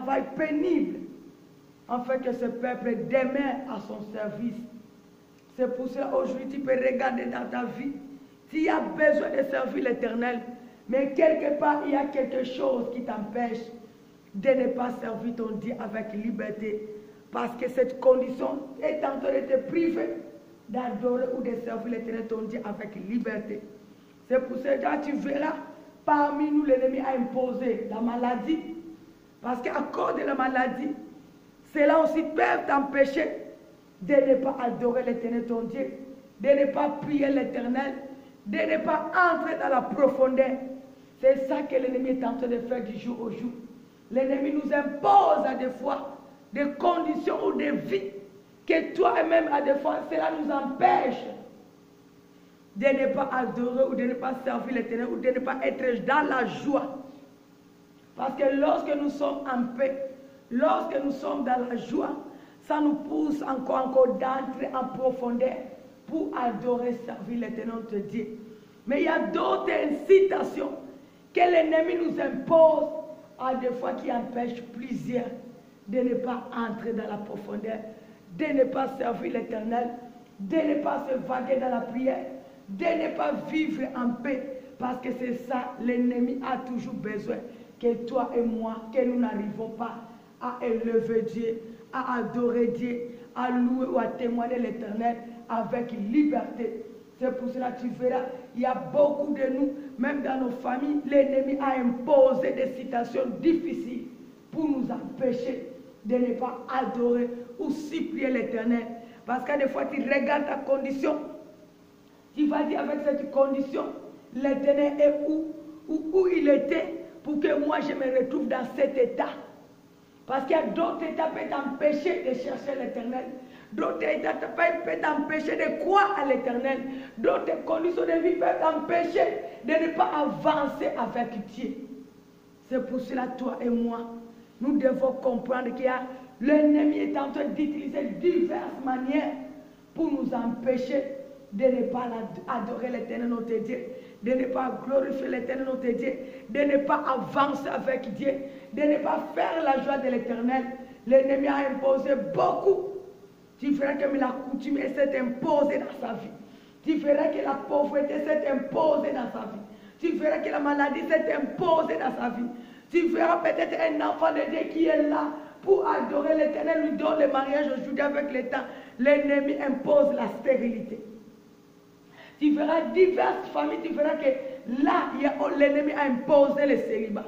travail pénible, afin que ce peuple demeure à son service. C'est pour cela aujourd'hui tu peux regarder dans ta vie. Tu as besoin de servir l'Éternel, mais quelque part il y a quelque chose qui t'empêche de ne pas servir ton Dieu avec liberté. Parce que cette condition est en train de te priver d'adorer ou de servir l'Éternel ton Dieu avec liberté. C'est pour cela que tu verras, parmi nous l'ennemi a imposé la maladie. Parce qu'à cause de la maladie, cela aussi peut t'empêcher de ne pas adorer l'Éternel ton Dieu, de ne pas prier l'Éternel, de ne pas entrer dans la profondeur. C'est ça que l'ennemi est en train de faire du jour au jour. L'ennemi nous impose à des fois des conditions ou des vies que toi-même à des fois cela nous empêche de ne pas adorer ou de ne pas servir l'Éternel ou de ne pas être dans la joie. Parce que lorsque nous sommes en paix, lorsque nous sommes dans la joie, ça nous pousse encore d'entrer en profondeur pour adorer, servir l'Éternel notre Dieu. Mais il y a d'autres incitations que l'ennemi nous impose à des fois qui empêchent plusieurs de ne pas entrer dans la profondeur, de ne pas servir l'Éternel, de ne pas se vaguer dans la prière, de ne pas vivre en paix. Parce que c'est ça, l'ennemi a toujours besoin que toi et moi, que nous n'arrivons pas à élever Dieu, à adorer Dieu, à louer ou à témoigner l'Éternel avec liberté. C'est pour cela que tu verras, il y a beaucoup de nous, même dans nos familles, l'ennemi a imposé des situations difficiles pour nous empêcher de ne pas adorer ou supplier l'Éternel. Parce que des fois, tu regardes ta condition, tu vas dire avec cette condition, l'Éternel est où il était pour que moi je me retrouve dans cet état. Parce qu'il y a d'autres états qui peuvent t'empêcher de chercher l'Éternel. D'autres états peuvent t'empêcher de croire à l'Éternel. D'autres conditions de vie peuvent t'empêcher de ne pas avancer avec Dieu. C'est pour cela, toi et moi, nous devons comprendre qu'il y a l'ennemi est en train d'utiliser diverses manières pour nous empêcher de ne pas adorer l'Éternel notre Dieu, de ne pas glorifier l'Éternel notre Dieu, de ne pas avancer avec Dieu, de ne pas faire la joie de l'Éternel. L'ennemi a imposé beaucoup. Tu feras que la coutume s'est imposée dans sa vie. Tu feras que la pauvreté s'est imposée dans sa vie. Tu feras que la maladie s'est imposée dans sa vie. Tu verras peut-être un enfant de Dieu qui est là pour adorer l'Éternel, lui donne le mariage aujourd'hui avec le temps. L'ennemi impose la stérilité. Tu verras diverses familles, tu verras que là, l'ennemi a imposé le célibat.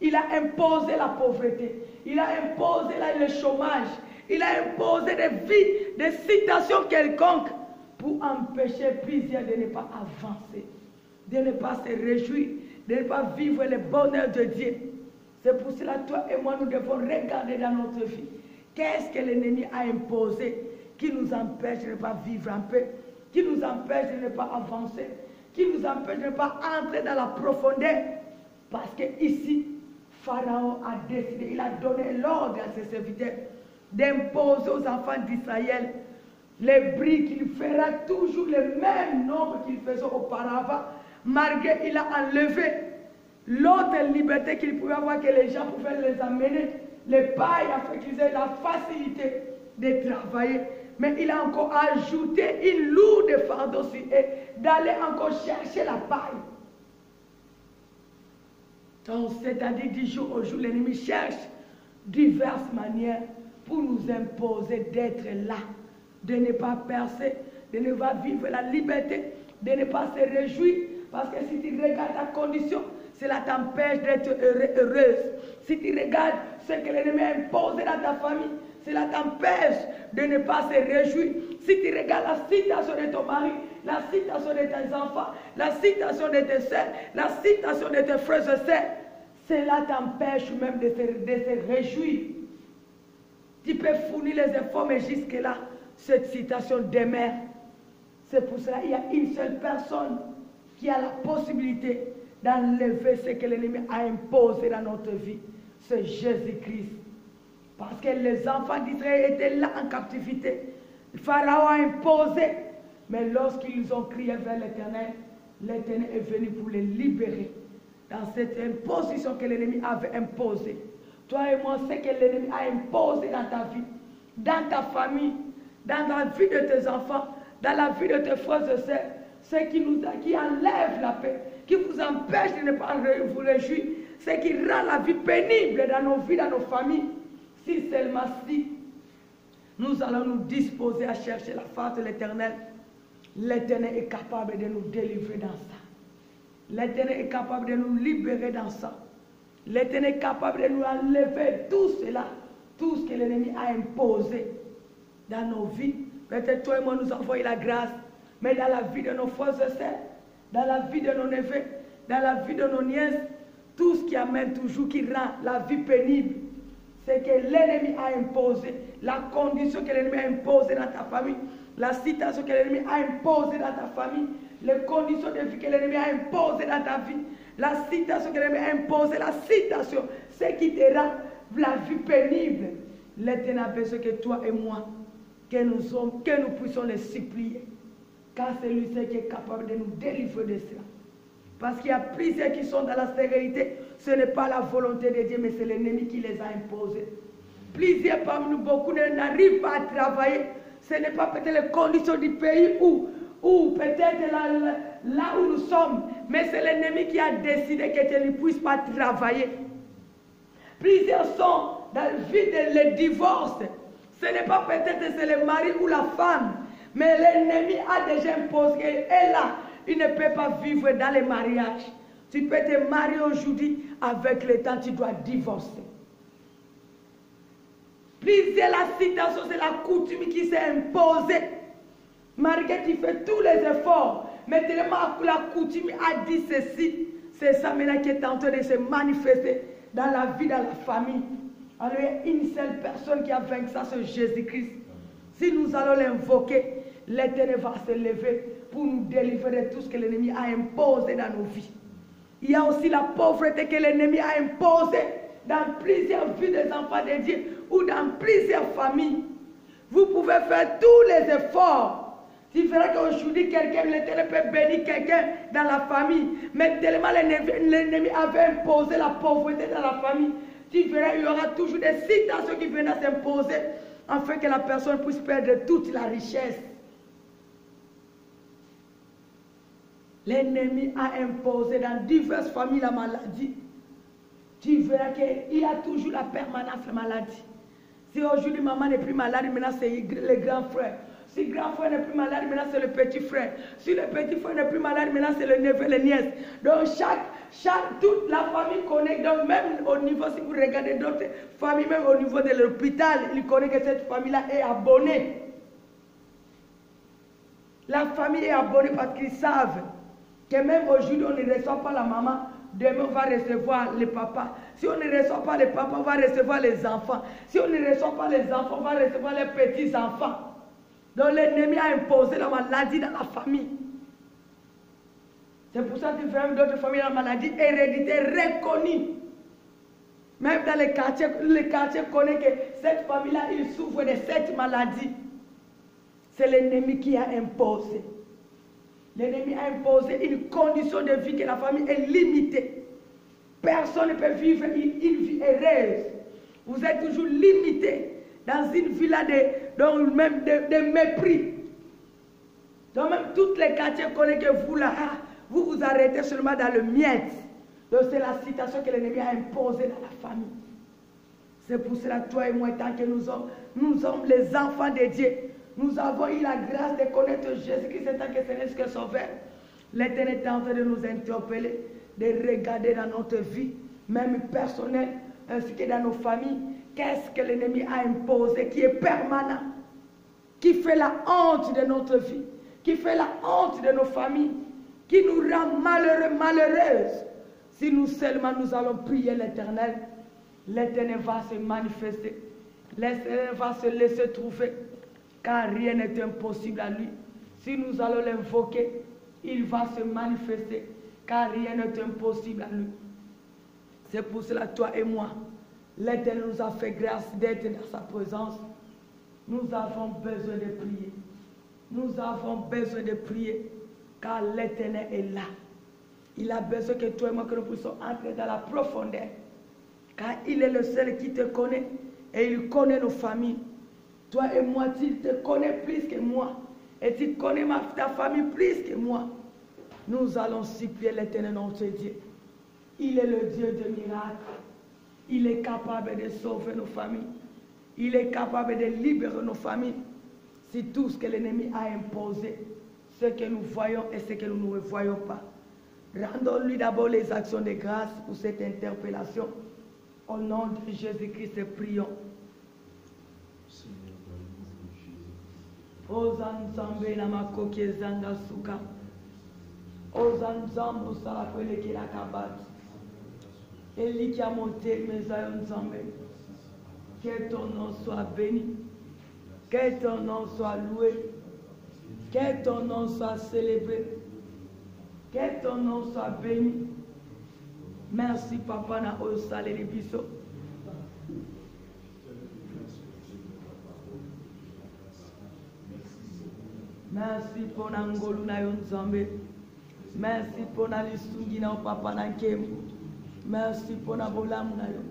Il a imposé la pauvreté. Il a imposé le chômage. Il a imposé des vies, des situations quelconques pour empêcher plusieurs de ne pas avancer, de ne pas se réjouir, de ne pas vivre le bonheur de Dieu. C'est pour cela que toi et moi, nous devons regarder dans notre vie. Qu'est-ce que l'ennemi a imposé qui nous empêche de ne pas vivre en paix, qui nous empêche de ne pas avancer, qui nous empêche de ne pas entrer dans la profondeur. Parce que ici, Pharaon a décidé, il a donné l'ordre à ses serviteurs d'imposer aux enfants d'Israël les bris qu'il fera toujours le même nombre qu'il faisait auparavant, malgré qu'il a enlevé l'autre liberté qu'il pouvait avoir, que les gens pouvaient les amener, les pailles, afin qu'ils aient la facilité de travailler. Mais il a encore ajouté une lourde fardeau sur eux, d'aller encore chercher la paille. Donc, c'est-à-dire du jour au jour, l'ennemi cherche diverses manières pour nous imposer d'être là, de ne pas percer, de ne pas vivre la liberté, de ne pas se réjouir. Parce que si tu regardes ta condition, cela t'empêche d'être heureuse. Si tu regardes ce que l'ennemi a imposé dans ta famille, cela t'empêche de ne pas se réjouir. Si tu regardes la situation de ton mari, la situation de tes enfants, la situation de tes soeurs, la situation de tes frères et sœurs, cela t'empêche même de se réjouir. Tu peux fournir les efforts, mais jusque-là, cette situation demeure. C'est pour cela qu'il y a une seule personne qui a la possibilité d'enlever ce que l'ennemi a imposé dans notre vie. C'est Jésus-Christ. Parce que les enfants d'Israël étaient là en captivité. Le Pharaon a imposé. Mais lorsqu'ils ont crié vers l'Éternel, l'Éternel est venu pour les libérer dans cette imposition que l'ennemi avait imposée. Toi et moi, c'est que l'ennemi a imposé dans ta vie, dans ta famille, dans la vie de tes enfants, dans la vie de tes frères et sœurs, ce qui enlève la paix, qui vous empêche de ne pas vous réjouir, ce qui rend la vie pénible dans nos vies, dans nos familles. Si seulement si nous allons nous disposer à chercher la face de l'Éternel, l'Éternel est capable de nous délivrer dans ça. L'Éternel est capable de nous libérer dans ça. L'Éternel est capable de nous enlever tout cela, tout ce que l'ennemi a imposé dans nos vies. Peut-être toi et moi nous avons eu la grâce, mais dans la vie de nos frères et sœurs, dans la vie de nos neveux, dans la vie de nos nièces, tout ce qui amène toujours, qui rend la vie pénible, c'est que l'ennemi a imposé, la condition que l'ennemi a imposée dans ta famille, la situation que l'ennemi a imposée dans ta famille, les conditions de vie que l'ennemi a imposées dans ta vie, la situation que l'ennemi a imposée, la situation, ce qui te rend la vie pénible. L'Éternel a besoin que toi et moi, que nous puissions les supplier. Car c'est lui qui est capable de nous délivrer de cela. Parce qu'il y a plusieurs qui sont dans la stérilité. Ce n'est pas la volonté de Dieu, mais c'est l'ennemi qui les a imposés. Plusieurs parmi nous, beaucoup n'arrivent pas à travailler. Ce n'est pas peut-être les conditions du pays ou peut-être là où nous sommes, mais c'est l'ennemi qui a décidé que tu ne puisses pas travailler. Plusieurs sont dans le vide le divorce. Ce n'est pas peut-être c'est le mari ou la femme, mais l'ennemi a déjà imposé. Et là, il ne peut pas vivre dans le mariage. Tu peux te marier aujourd'hui, avec le temps, tu dois divorcer. Plusieurs la situation, c'est la coutume qui s'est imposée. Malgré tu fais tous les efforts, mais tellement la coutume a dit ceci, c'est ça maintenant qui est en train de se manifester dans la vie, dans la famille. Alors il y a une seule personne qui a vaincu ça, c'est Jésus-Christ. Si nous allons l'invoquer, l'Éternel va se lever pour nous délivrer de tout ce que l'ennemi a imposé dans nos vies. Il y a aussi la pauvreté que l'ennemi a imposée dans plusieurs vies des enfants de Dieu ou dans plusieurs familles. Vous pouvez faire tous les efforts. Tu verras qu'aujourd'hui, l'Éternel peut bénir quelqu'un dans la famille. Mais tellement l'ennemi avait imposé la pauvreté dans la famille, tu verras qu'il y aura toujours des situations qui viennent s'imposer afin que la personne puisse perdre toute la richesse. L'ennemi a imposé dans diverses familles la maladie. Tu verras qu'il y a toujours la permanence de la maladie. Si aujourd'hui maman n'est plus malade, maintenant c'est le grand frère. Si le grand frère n'est plus malade, maintenant c'est le petit frère. Si le petit frère n'est plus malade, maintenant c'est le neveu, les nièces. Donc toute la famille connaît, donc même au niveau, si vous regardez d'autres familles, même au niveau de l'hôpital, ils connaissent que cette famille-là est abonnée. La famille est abonnée parce qu'ils savent que même aujourd'hui on ne reçoit pas la maman, demain on va recevoir le papa. Si on ne reçoit pas le papa, on va recevoir les enfants. Si on ne reçoit pas les enfants, on va recevoir les petits-enfants. Donc l'ennemi a imposé la maladie dans la famille. C'est pour ça que tu fais d'autres familles la maladie héréditaire reconnue. Même dans les quartiers connaissent que cette famille-là, il souffre de cette maladie. C'est l'ennemi qui a imposé. L'ennemi a imposé une condition de vie que la famille est limitée. Personne ne peut vivre une vie heureuse. Vous êtes toujours limité dans une vie là de mépris. Donc même tous les quartiers connaissent que vous là, vous arrêtez seulement dans le miette. Donc c'est la situation que l'ennemi a imposée dans la famille. C'est pour cela toi et moi, tant que nous sommes les enfants de Dieu, nous avons eu la grâce de connaître Jésus-Christ en tant que Seigneur et Sauveur. L'Éternel est en train de nous interpeller, de regarder dans notre vie, même personnelle, ainsi que dans nos familles, qu'est-ce que l'ennemi a imposé, qui est permanent, qui fait la honte de notre vie, qui fait la honte de nos familles, qui nous rend malheureux, malheureuses. Si nous seulement nous allons prier l'Éternel, l'Éternel va se manifester, l'Éternel va se laisser trouver, car rien n'est impossible à lui. Si nous allons l'invoquer, il va se manifester, car rien n'est impossible à lui. C'est pour cela, toi et moi, l'Éternel nous a fait grâce d'être dans sa présence. Nous avons besoin de prier. Nous avons besoin de prier, car l'Éternel est là. Il a besoin que toi et moi, que nous puissions entrer dans la profondeur. Car il est le seul qui te connaît et il connaît nos familles. Toi et moi, tu te connais plus que moi. Et tu connais ta famille plus que moi. Nous allons supplier l'Éternel notre Dieu. Il est le Dieu de miracles. Il est capable de sauver nos familles. Il est capable de libérer nos familles. C'est tout ce que l'ennemi a imposé. Ce que nous voyons et ce que nous ne voyons pas. Rendons-lui d'abord les actions de grâce pour cette interpellation. Au nom de Jésus-Christ, prions. Ozanzambe na makoki zanga suka. Ozanzambo salapele ki la kabati. Eli qui a monté mes ayonzambe. Que ton nom soit béni. Que ton nom soit loué. Que ton nom soit célébré. Que ton nom soit béni. Merci papa na osale les biso. Merci pour Nangolu na Yonzambe. Merci pour na lisungi na papa na Nkemu. Merci pour na bolamu na yo.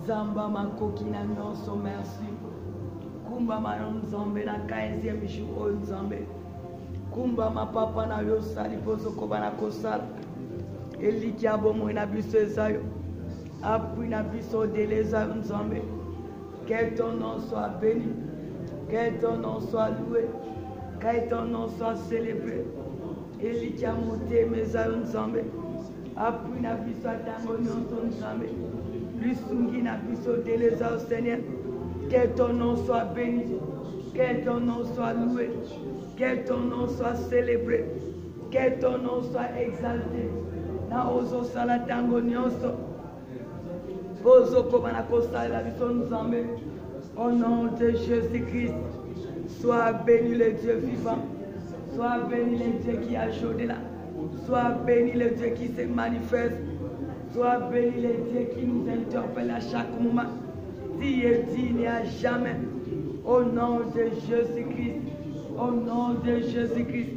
Zamba makoki na nyonso, merci. Kumba ma nzambe na 15e jour nzambe. Kumba ma papa na yo sali pozo koba na kosala. Eliki abomo na biso ezayo. Appui na biso deleza nzambe. Que ton nom soit béni. Que ton nom soit loué. Que ton nom soit célébré. Eliki amote mezayo nzambe. Appui na biso tango nyonso nzambe. Lusungi na biso deleza au Seigneur. Que ton nom soit béni. Que ton nom soit loué. Que ton nom soit célébré. Que ton nom soit exalté. Na ozo sala tango nyonso. Ozo kobana kosala biso nzambe. Au nom de Jésus-Christ. Sois béni le Dieu vivant. Sois béni le Dieu qui a chaudé là. Sois béni le Dieu qui se manifeste. Sois béni le Dieu qui nous interpelle à chaque moment. Tu es digne à jamais. Au nom de Jésus-Christ. Au nom de Jésus-Christ.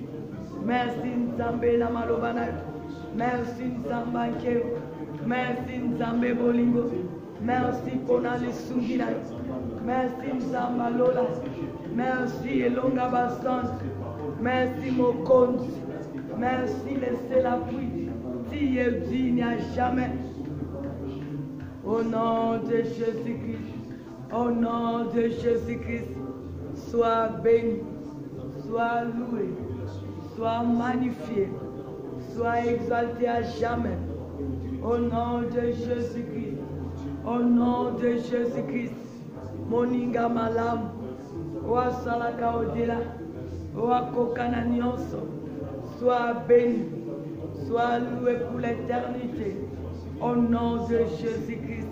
Merci Nzambe na malobana. Merci Nzambe. Merci Nzambe Bolingo. Merci pour les Sungina. Merci Nzamba Lola. Merci Elonga Bassan. Merci Mokonzi. Merci laissez la pluie. Tu es digne à jamais. Au nom de Jésus-Christ. Au nom de Jésus-Christ. Sois béni. Sois loué. Sois magnifié. Sois exalté à jamais. Au nom de Jésus-Christ. Au nom de Jésus-Christ. Moninga malam. Oa salaka odela. Oa kokana nyonso. Sois béni. Sois loué pour l'éternité. Au nom de Jésus-Christ.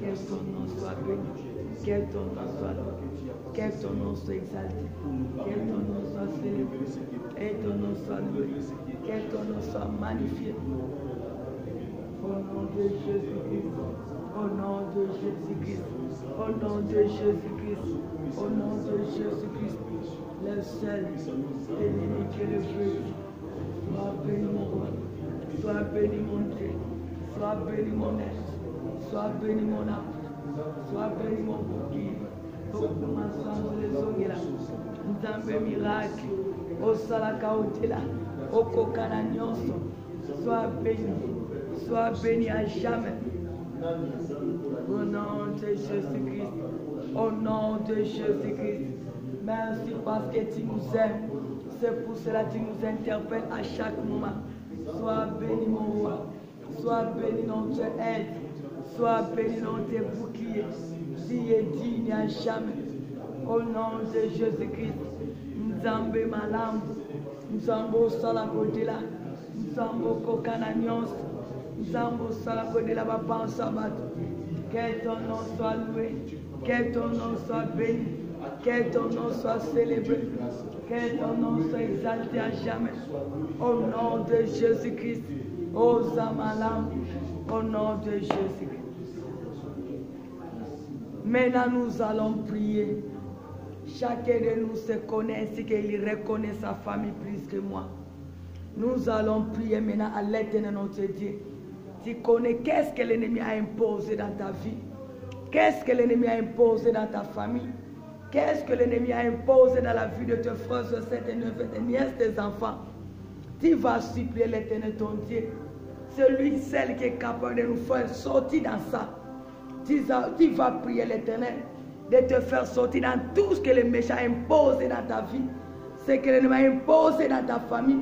Que ton nom soit béni, que ton nom soit loué, que ton nom soit exalté, que ton nom soit célébré, et ton nom soit loué, que ton nom soit magnifié. Au nom de Jésus-Christ, au nom de Jésus-Christ, au nom de Jésus-Christ, au nom de Jésus-Christ, le seul et l'unique et le vrai. Sois béni mon roi, sois béni mon Dieu, sois béni mon être. Sois béni mon âme, sois béni mon bouclier. Au commencement les ongela, Nzambe miracle, au salaka otela, au kokana nyonso. Sois béni à jamais. Au nom de Jésus-Christ, Au nom de Jésus-Christ. Merci parce que tu nous aimes. C'est pour cela que tu nous interpelles à chaque moment. Sois béni mon roi. Sois béni notre aide. Sois béni notre bouclier. Tu es digne à jamais. Au nom de Jésus-Christ. Nzambe malam. Nzambo sala kodila. Nzambo kokana nyonso. Nzambo sala kodila papa sabat. Que ton nom soit loué. Que ton nom soit béni. Que ton nom soit célébré. Que ton nom soit exalté à jamais. Au nom de Jésus-Christ. Ô Zamalam. Au nom de Jésus-Christ. Maintenant nous allons prier. Chacun de nous se connaît ainsi qu'il reconnaît sa famille plus que moi. Nous allons prier maintenant à l'Éternel notre Dieu. Tu connais qu'est-ce que l'ennemi a imposé dans ta vie. Qu'est-ce que l'ennemi a imposé dans ta famille. Qu'est-ce que l'ennemi a imposé dans la vie de tes frères, tes neveux, tes nièces, tes enfants. Tu vas supplier l'Éternel ton Dieu. Celui, celle qui est capable de nous faire sortir dans ça. Tu vas prier l'Éternel de te faire sortir dans tout ce que le méchant a imposé dans ta vie. Ce que l'ennemi a imposé dans ta famille.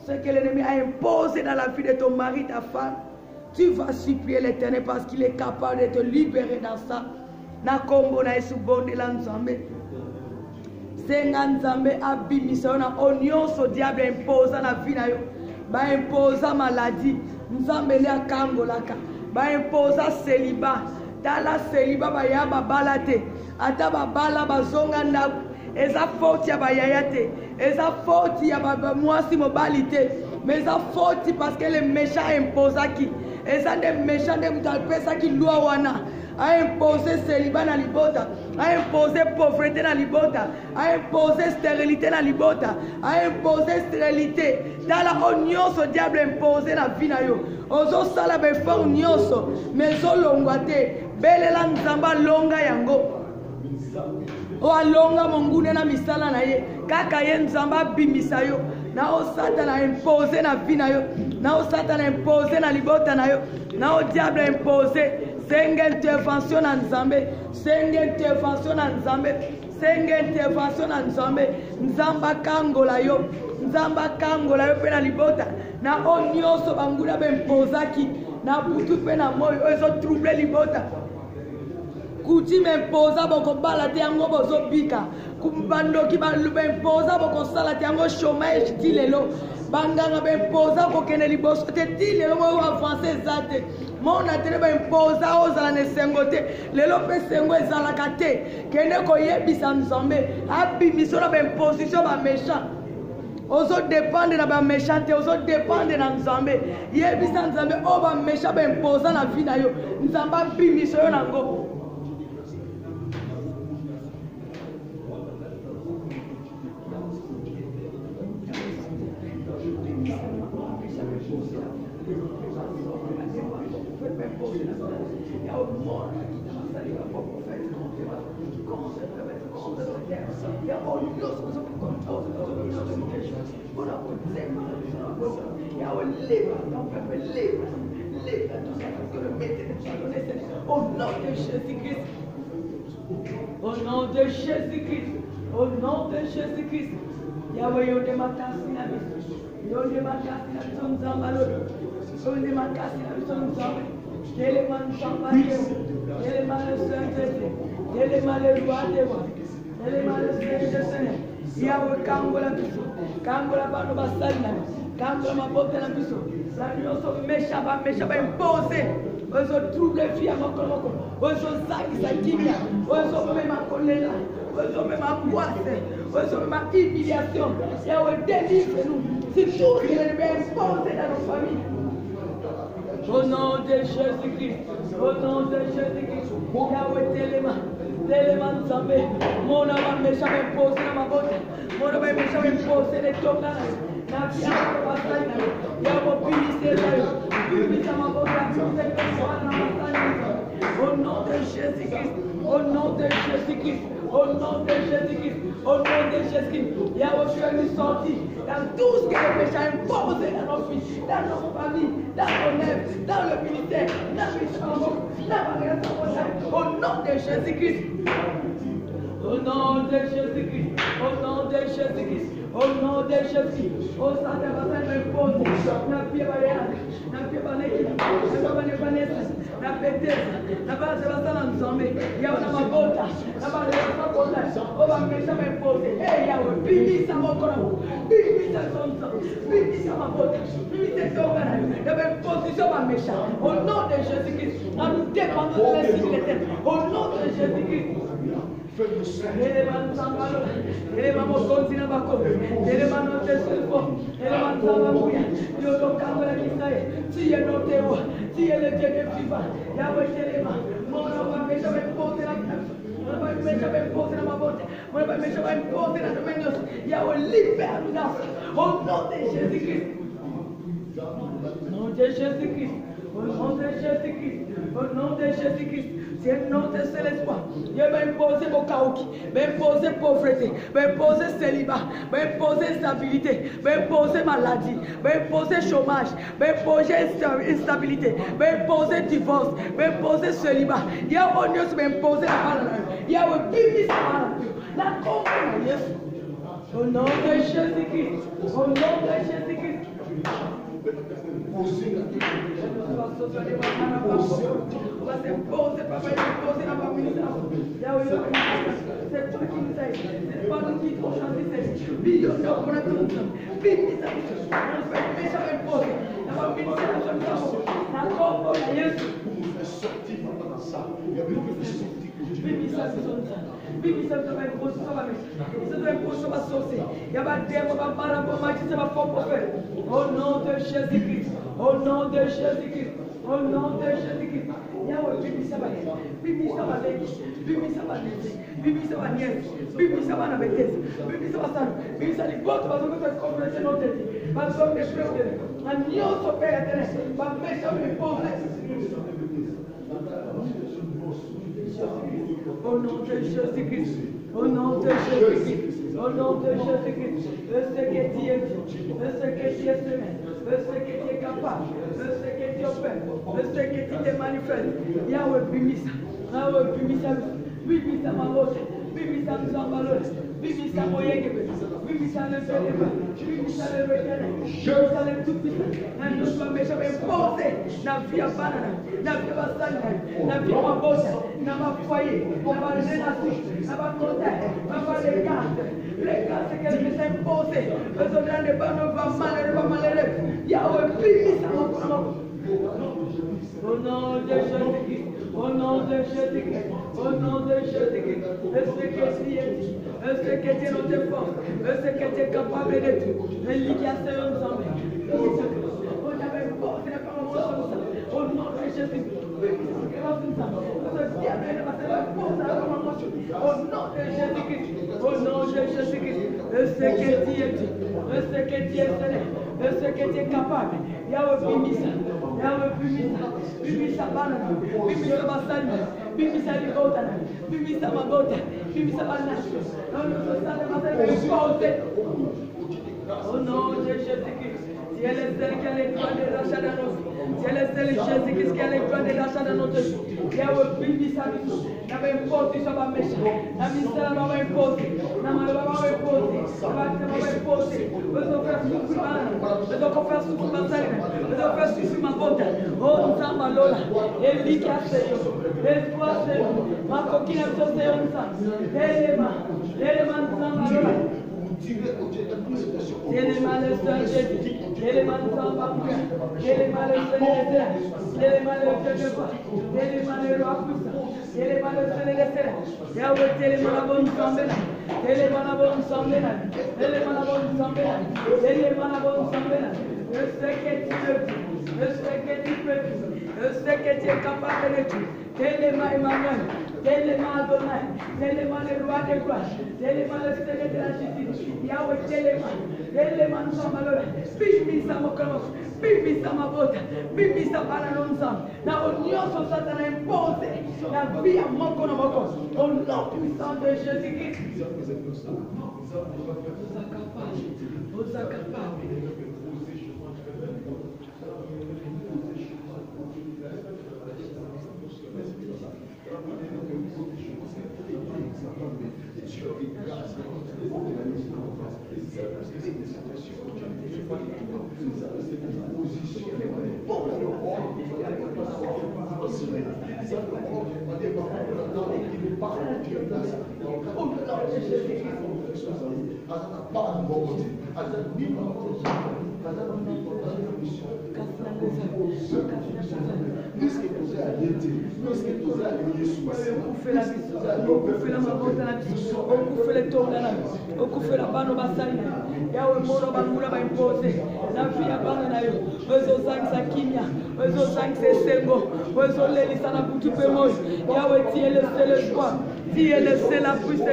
Ce que l'ennemi a imposé dans la vie de ton mari, ta femme. Tu vas supplier l'Éternel parce qu'il est capable de te libérer dans ça. Na kombo na Yesu bonde la Nzambe. Senga Nzambe abimisa na onyoso diable imposa na vie na yo. Ba imposa maladie. Nzambe le akangolaka. Ba imposa célibat. Tala célibat ba ya babala te. Ata babala bazonga na eza faute ya bayaya te. Eza faute ya baba mwasi mobali te. Mais eza faute parce que les méchants imposa qui. Eza des méchants de mutalpesa qui loi wana. A imposé célibat dans libota, a imposé pauvreté dans libota, a imposé stérilité dans libota, a imposé stérilité. Dans la onyoso diable imposé la vie na yo. Ozo sala be fa onyoso, mezo longwate, belela nzamba longa yango. O alonga mongune na misala na ye, kaka ye nzamba bimisa yo. Na o satana imposé na vie na yo, na o satana imposé na libota na yo, na o diable imposé. Senge intervention na Nzambe, senge intervention na Nzambe, senge intervention na Nzambe, Nzamba kangola yo pe na libota, na onyoso bangula bempozaki, na butu pe na moyo, ozo trouble libota. Kuti mempoza boko bala te yango bozo bika, kumbando ki bempoza boko sala te yango chômage tilelo, banganga bempoza boko kene liboso te tilelo mo avancer zate. Mon atene ba imposa ozala ne sengote lelo pe sengo ezala kate kende ko yebisa Nzambe abimiso na ba imposition ba méchant ozo dépendre na ba méchant te ozo dépendre na Nzambe yebisa Nzambe o ba méchant ba imposa na vie na yo Nzambe abimiso yo nango. Au nom de Jésus-Christ, au nom de Jésus-Christ, au nom de Jésus-Christ, Yahweh yo de makasi na biso, yo de makasi na biso Nzambalo, yo de makasi na biso Nzambe, tele man Nzambalo, tele man le Saint-Esprit, tele man le roi de roi, tele man le Saint-Esprit, Yahweh kangola biso, kangola bano basali na biso, kangola mabote na biso, la nyonso méchant ba imposé. Ozo trouble fia makoloko, ozo zaki sa kimia, ozo mema kolela, ozo mema poisse, ozo mema humiliation. Yahweh délivre-nous, si tout ce qui est imposé dans nos familles. Au nom de Jésus-Christ, au nom de Jésus-Christ, Yahweh téléma Nzambe, mon âme méchant imposé dans ma beauté, mon âme méchant imposé de ton âme. Au nom de Jésus-Christ, au nom de Jésus-Christ, au nom de Jésus-Christ, au nom de Jésus-Christ. Yahweh, tu as nous sorti dans tout ce que le péché a imposé dans nos vies, dans nos familles, dans nos œuvres, dans le ministère, dans le mission, dans la relation. Au nom de Jésus-Christ. Au nom de Jésus-Christ. Au nom de Jésus-Christ. Au nom de Jésus, au sang de la repose, na vie variable, na vie baneke, na vie banese, na betesa, na base de la salle ensemble, Yahweh na mabota, na base de la mabota, o va me chama repose, eh Yahweh, bibi sa mokoro, bibi sa sonsa, bibi sa mabota, bibi sa sogara, na position va me chama, au nom de Jésus-Christ, nous dépendons de l'esprit de l'éternel, au nom de Jésus-Christ. Au nom de Jésus-Christ. Au nom de Jésus-Christ. Au nom de Jésus-Christ. Au nom de Jésus-Christ. C'est notre seul espoir. Dieu va imposer mon chaos, va imposer pauvreté, va imposer célibat, va imposer instabilité, va imposer maladie, va imposer chômage, va imposer instabilité, va imposer divorce, va imposer célibat. Il y a un Dieu qui va imposer la parole. Il y a un bibi qui va la confiance. Au nom de Jésus-Christ. Au nom de Jésus-Christ. On va se poser, papa, il faut poser dans ma ministère. C'est toi qui nous aide. C'est pas nous qui t'ont chanté. Bibi, on a tout. Bibi, ça nous fait méchant et poser. Dans ma ministère, je me sens. La combo, la Jésus. Bibi, ça nous sonne. Bibi, ça nous fait poser, ça va mettre. Ça doit être poser, ça va saucer. Il y a pas de démon, pas mal à pour manger, ça va faire pour faire. Au nom de Jésus-Christ. Au nom de Jésus-Christ. Au nom de Jésus-Christ. Yahweh, bibi ça va être. Bibi ça va être. Bibi ça va être. Bibi ça va être. Bibi ça va être. Bibi ça va être. Bibi ça va être. Bibi ça va être. Bibi ça va être. Parce que les frères, un Dieu s'opère éternel. Va mettre les pauvres. Au nom de Jésus-Christ. Au nom de Jésus-Christ. Au nom de Jésus-Christ. Le ce que tu es. Le ce que tu es semé. Le ce que tu es capable. Le ce que tu opères. Le ce que tu te manifestes. Yahweh, bimisa. Yahweh, bimisa. Bimisa ma voce. Bimisa nous embalons. Bimisa moyenge. Bimisa le félève. Bimisa le retenir. Bimisa le tout puissant. Nous sommes déjà imposés. Na vie à banana. Na vie à basana. Na vie à bosse. Na ma foyer. Na ma relation. Na ma contact. Na ma les cartes. Les cartes que je t'ai imposées. Les autres ne va malheureux. Yahweh, bimisa mon au nom de Jésus-Christ, au nom de Jésus-Christ, au nom de Jésus-Christ, est-ce que tu es dit, est-ce que tu es notre force, est-ce que tu es capable de tout, l'éducation ensemble, on avait une force, il n'y a pas un mot comme ça, au nom de Jésus-Christ, au nom de Jésus-Christ, au nom de Jésus-Christ, est-ce que tu es dit, est-ce que tu es célèbre, est-ce que tu es capable, Yahweh bimisa, Yahweh bimisa, bimisa banana, bimisa basana, bimisa ligotana, bimisa magota, bimisa banana. Non, nous sommes dans la au nom de Jésus-Christ, si elle est celle qui a les droits de rachat dans nos vies, si elle est celle Jésus-Christ qui a les droits de rachat dans notre vie, Yahweh bimisa nous, n'a pas imposé sur ma méchant, n'a mis ça dans ma imposé, n'a pas imposé, n'a pas imposé, nous devons faire souffrir ma nous devons faire souffrir ma salle, nous devons faire souffrir ma bonne, oh nous sommes à l'ola, et lui qui a fait, et toi c'est ma coquine a fait ensemble, l'élément nous sommes à l'ola. L'élément le seul Jésus, l'élément nous sommes à l'ola, l'élément le seul Jésus, l'élément le seul de foi, l'élément le roi puissant, l'élément le seul Jésus, Yahweh l'élément la bonne semble, l'élément la bonne semble, l'élément la bonne semble, l'élément la bonne semble, je sais que tu peux, je sais que tu peux, je sais que tu es capable de tout, l'élément Emmanuel, l'élément Adonai, l'élément le roi des gloires, l'élément le Seigneur de la justice, Yahweh l'élément nous sommes malheureux, bibi sama kamos, bibi sama bota, bibi sama lanonzam, na union sur Satan imposé, la vie à mon moko, au nom puissant de Jésus-Christ. Vous êtes capable. Tu es le seul à puissance.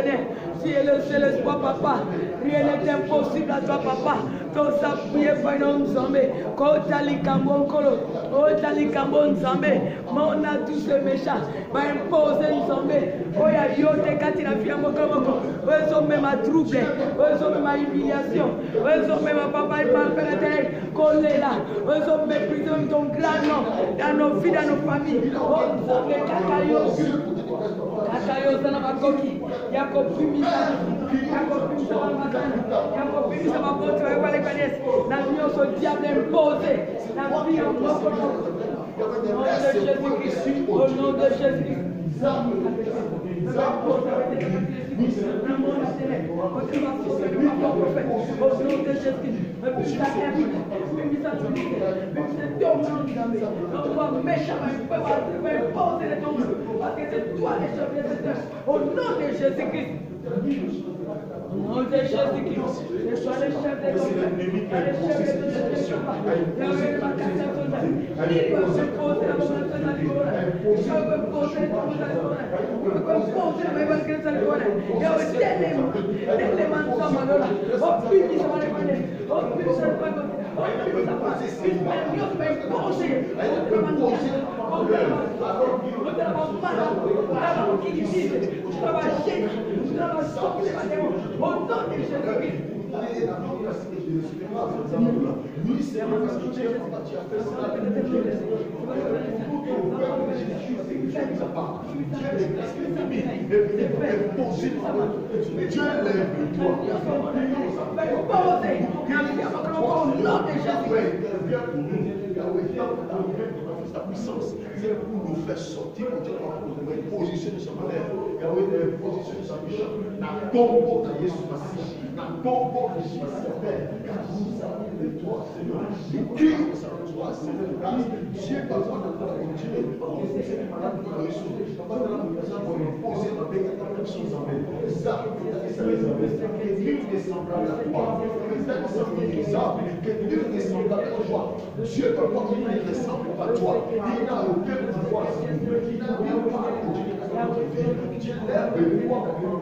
Tu es le seul espoir, papa. Rien n'est impossible à toi, papa. Ton s'appuyer par nos zambé. Kotali kambon kolo. Kotali kambon zambé. Mon a tous ces méchants. Va imposer une zambé. Oya yote kati la fia moko moko. Ozo même à trouble. Ozo même à humiliation. Ozo même à papa et papa pénétrer. Collé là. Ozo mépriser ton grand nom. Dans nos vies, dans nos familles. Oh zambé kakayo. Kakayo sana makoki. Yako pumisa. Yako pumisa mamatana. Yako pumisa maboto. Yako le connaisse. La vie au diable imposé. La vie en moko moko. Au nom de Jésus-Christ. Au nom de Jésus-Christ. Au nom de Jésus-Christ. Sois le chef des sa puissance, c'est pour nous faire sortir, pour nous positionner sur ma lèvre. Yahweh, positionner sur mes champs. N'a tombe à Jésus Massi. N'a tombe à Jésus Massi. Car nous avons de toi, Seigneur. Nous crions à toi, Seigneur. Dieu, parfois, n'a pas continué. C'est malade pour la ressource. Papa, dans la maison, pour me poser ma paix, à ta chose en paix. Ça, ça les avait. Que Dieu est semblable à toi. Que Dieu est semblable à toi. Que Dieu est semblable à toi. Dieu, papa, il ne ressemble pas à toi. Il n'a aucun pouvoir sur nous. Il n'a aucun pouvoir pour Dieu. Dieu lève le pouvoir pour nous.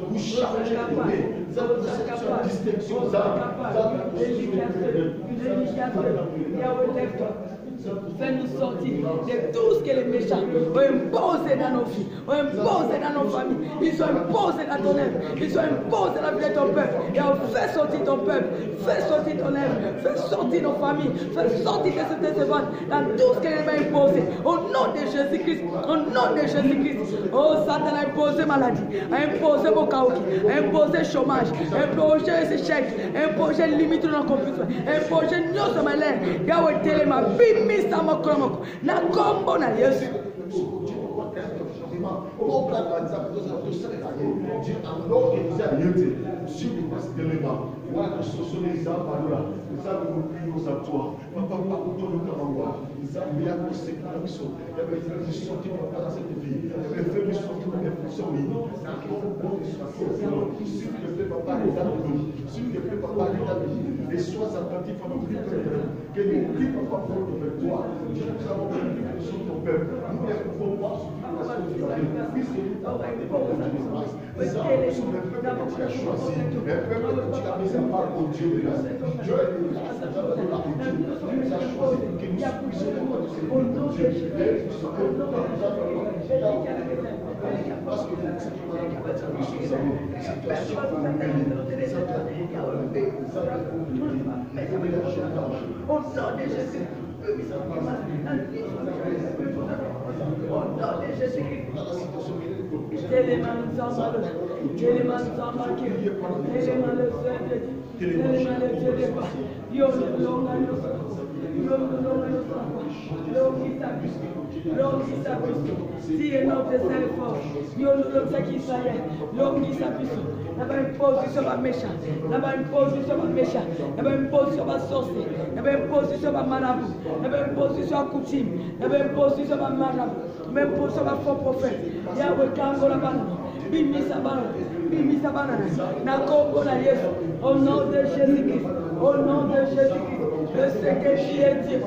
Vous chargez de donner. Ça vous a distinction. Fais-nous sortir de tout ce que les méchants ont imposé dans nos vies, ont imposé dans nos familles. Ils ont imposé dans ton œuvre, ils ont imposé dans la vie de ton peuple. Et on fait sortir ton peuple, fais sortir ton œuvre, fais sortir nos familles, fais sortir de cette décevante dans tout ce qu'elle m'a imposé. Au nom de Jésus-Christ, au nom de Jésus-Christ. Oh, Satan a imposé maladie, a imposé Bokaoki, a imposé chômage, a imposé échec, a imposé limite de nos confusions, a imposé nous sommes l'air. Yahweh Téléma, bim. Na kombo na Yesu. et sois attentif à nos prières, que nous prions pas pour toi. Dieu, nous avons compris que nous sommes ton peuple. Nous ne pouvons pas suivre la solidarité, puisque nous t'avons parlé de Jésus-Christ. Ça, nous sommes le peuple que tu as choisi, le peuple que tu as mis à part au Dieu de la Dieu est de grâce, Dieu de la Dieu. Tu nous as choisi pour que nous puissions être de Dieu. Et nous sommes parce que c'est ce qui m'a appartient à nous, c'est toi seul pour nous bénir, c'est toi pour nous bénir, c'est toi pour nous bénir. Au nom de Jésus, si est notre cerveau, nous sommes qui ça y est, l'homme qui s'appuie, là-bas une position va méchant, là-bas une position va méchant, là-bas une position va sorcier, là-bas une position va marabout, là-bas une position à coutume, là-bas une position va marabout, même position va faux prophète, Yahweh Kango la banane, Bimi sa banane, na Congo la Yesu, au nom de Jésus-Christ, au nom de Jésus-Christ, le Seigneur qui est Dieu.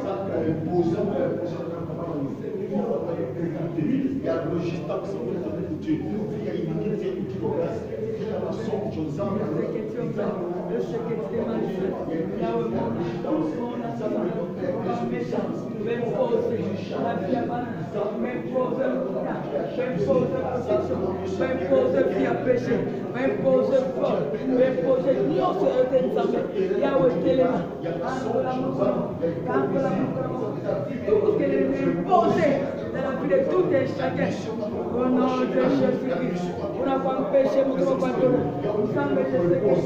Il y a le logistique de Dieu. Il y a une unité qui progresse. Il y a la somme de Joseph. Dans la vie de tout et chacun, au nom de Jésus-Christ, pour avoir péché, nous devons pas donner. Nous sommes de Jésus-Christ.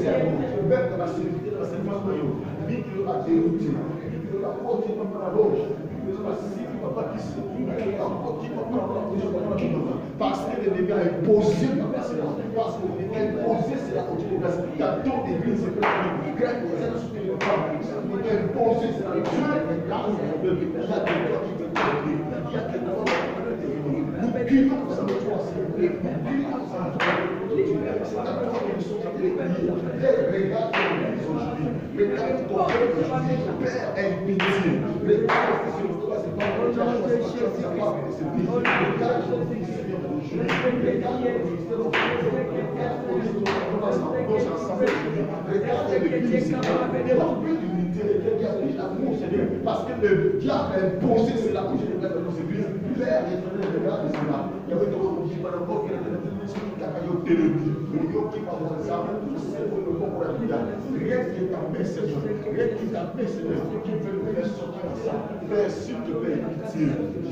Même dans la sécurité de la Sainte-Marie, lui qui l'a dérouté, lui qui l'a porté dans la loge, lui qui l'a signé, parce que l'ennemi a imposé la personne, parce que l'ennemi a imposé c'est la continuité. Il y a d'autres églises, c'est la grec, c'est la soutenue de femme, l'ennemi a imposé c'est la Dieu, il y a des gens qui veulent parler, il y a des gens qui veulent devenir. Nous prions pour ça, nous prions pour ça. C'est ta foi que nous sommes en train de prier. Regarde ton église aujourd'hui, regarde ton peuple aujourd'hui, Père, aie pitié. Regarde ce que c'est pas pour toi, c'est pas pour tes services. Regarde ton ministère aujourd'hui, regarde ton ministère aujourd'hui, regarde ton ensemble aujourd'hui, regarde l'église, regarde l'unité, regarde l'amour, Seigneur, parce que le diable a imposé cela au Jésus de nos églises. Père, éternel, regarde cela. Il y avait d'autres qui dit, madame, qui est rien qui t'appelle, Seigneur. Rien qui t'appelle, Seigneur. Qui veut nous faire sortir de ça. Père, s'il te plaît, pitié.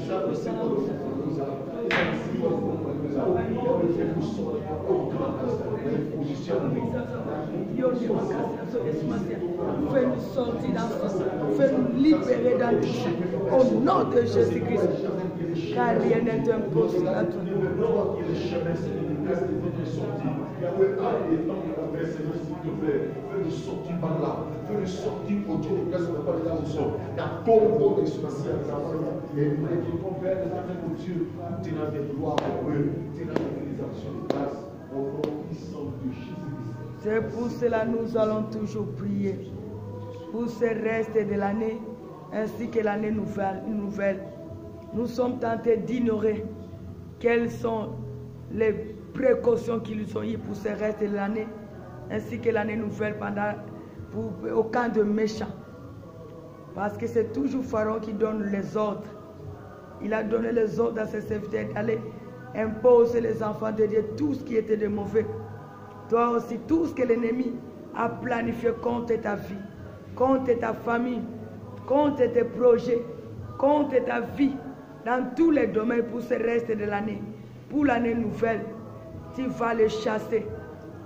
Jamais c'est quoi nous avons. Merci beaucoup. Nous avons fait nous sortir au grand position. Fais-nous sortir dans ça. Fais-nous libérer dans le champ. Au nom de Jésus-Christ. Car rien n'est impossible à tout. Fais-nous sortir par là. Fais-nous sortir au Dieu de grâce, on n'a pas les gens. La tombe de ce passé et nous réclamons vers l'éternel Dieu, tu n'as des gloires pour eux, tu n'as des actions de grâce au nom puissant de Jésus-Christ. C'est pour cela que nous allons toujours prier pour ce reste de l'année ainsi que l'année nouvelle. Nous sommes tentés d'ignorer quelles sont les précautions qui nous sont eues pour ce reste de l'année ainsi que l'année nouvelle au camp de méchants. Parce que c'est toujours Pharaon qui donne les ordres. Il a donné les ordres à ses serviteurs d'aller imposer les enfants de Dieu tout ce qui était de mauvais. Toi aussi, tout ce que l'ennemi a planifié contre ta vie, contre ta famille, contre tes projets, contre ta vie, dans tous les domaines pour ce reste de l'année, pour l'année nouvelle, tu vas les chasser.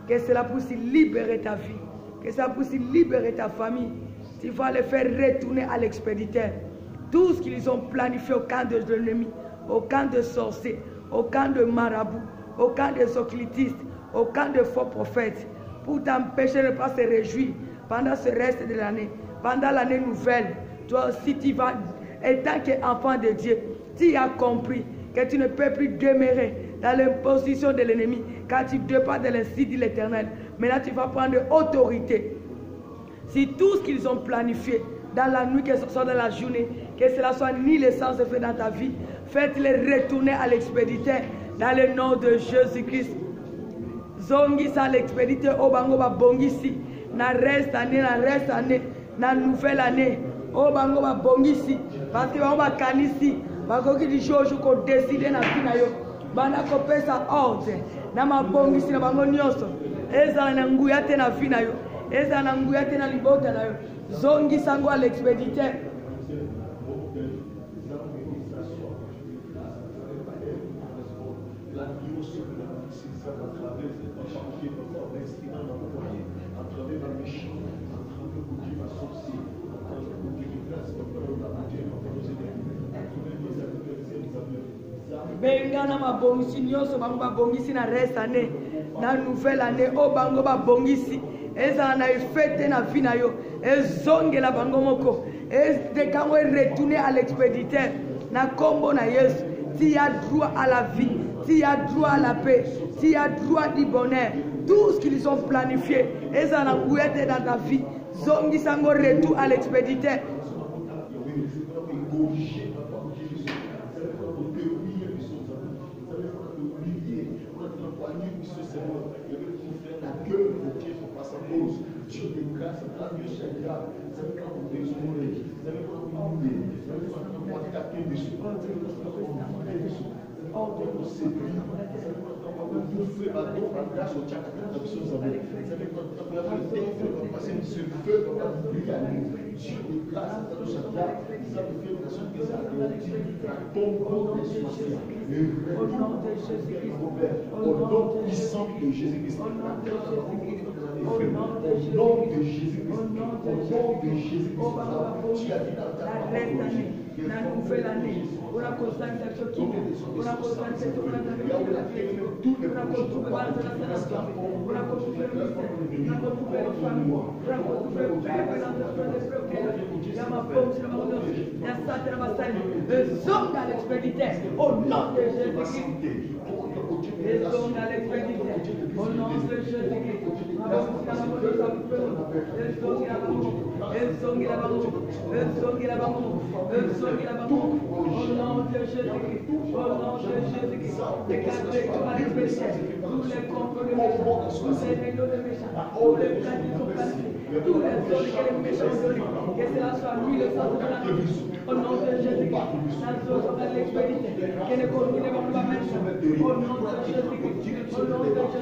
Que cela puisse libérer ta vie, que ça puisse libérer ta famille. Tu vas les faire retourner à l'expéditeur. Tout ce qu'ils ont planifié au camp de l'ennemi, au camp de sorciers, aucun de marabout, aucun de occultistes, aucun de faux prophètes, pour t'empêcher de ne pas se réjouir pendant ce reste de l'année, pendant l'année nouvelle. Toi aussi, tu vas, et tant qu'enfant de Dieu, tu as compris que tu ne peux plus demeurer dans l'imposition de l'ennemi, car tu dépends de l'instit de l'Éternel. Maintenant, tu vas prendre autorité. Si tout ce qu'ils ont planifié dans la nuit, que ce soit dans la journée, que cela soit ni le sens fait dans ta vie, faites-les retourner à l'expéditeur dans le nom de Jésus-Christ. Zongi sa l'expéditeur au bango ba bongisi na reste année, na nouvelle année. Au bango ba bongisi parce que on va kanisi, bakoki di jojo ko décider na fina yo. Bana ko pesa ordre na mabongisi na bango nyonso. Eza na nguya te na fina yo. Eza na nguya te na libota na yo. Zongi sango à l'expéditeur. Benga na mabongisi nyonso bango babongisi na reste année na nouvelle année o bango babongisi eza na fête na vie na yo ezongela bango moko de kango retourner à l'expéditeur na kombo na Yesu. Tu as droit à la vie, tu as droit à la paix, tu as droit du bonheur. Tout ce qu'ils ont planifié eza na kuyete dans ta vie zongi sango retour à l'expéditeur. Dieu de grâce, Dieu Seigneur, c'est quand on besoin, vous avez quand on dit, vous avez quand on taper dessus, vous avez quand on fait dessus, on peut séduire, vous avez quand on bouffer, on grâce au tchak, vous avez quand on a fait passer ce feu, on va briller à nous. Dieu de grâce, Dieu Seigneur, vous avez fait une nation qui tombe des sorciers. Au nom de Jésus-Christ, au nom puissant de Jésus-Christ, au nom de Jésus-Christ, au nom de Jésus-Christ, au nom de Jésus-Christ, tu as dit dans ta parole, la nouvelle année, on a constaté ce qui on a constaté ce qu'on a fait, tout le monde, on a retrouvé la famille, on a retrouvé le famille, on a retrouvé le peuple dans le peuple, il y a ma pomme, il y a Satan, le zone dans l'expéditeur, au nom de Jésus-Christ. Les hommes dans l'expéditeur, au nom de Jésus-Christ. Que cela soit lui le centre de la vie. Au nom de Jésus-Christ, la zone de l'expéditeur, que ne continue pas mettre. Au nom de Jésus-Christ, au nom de Jésus-Christ,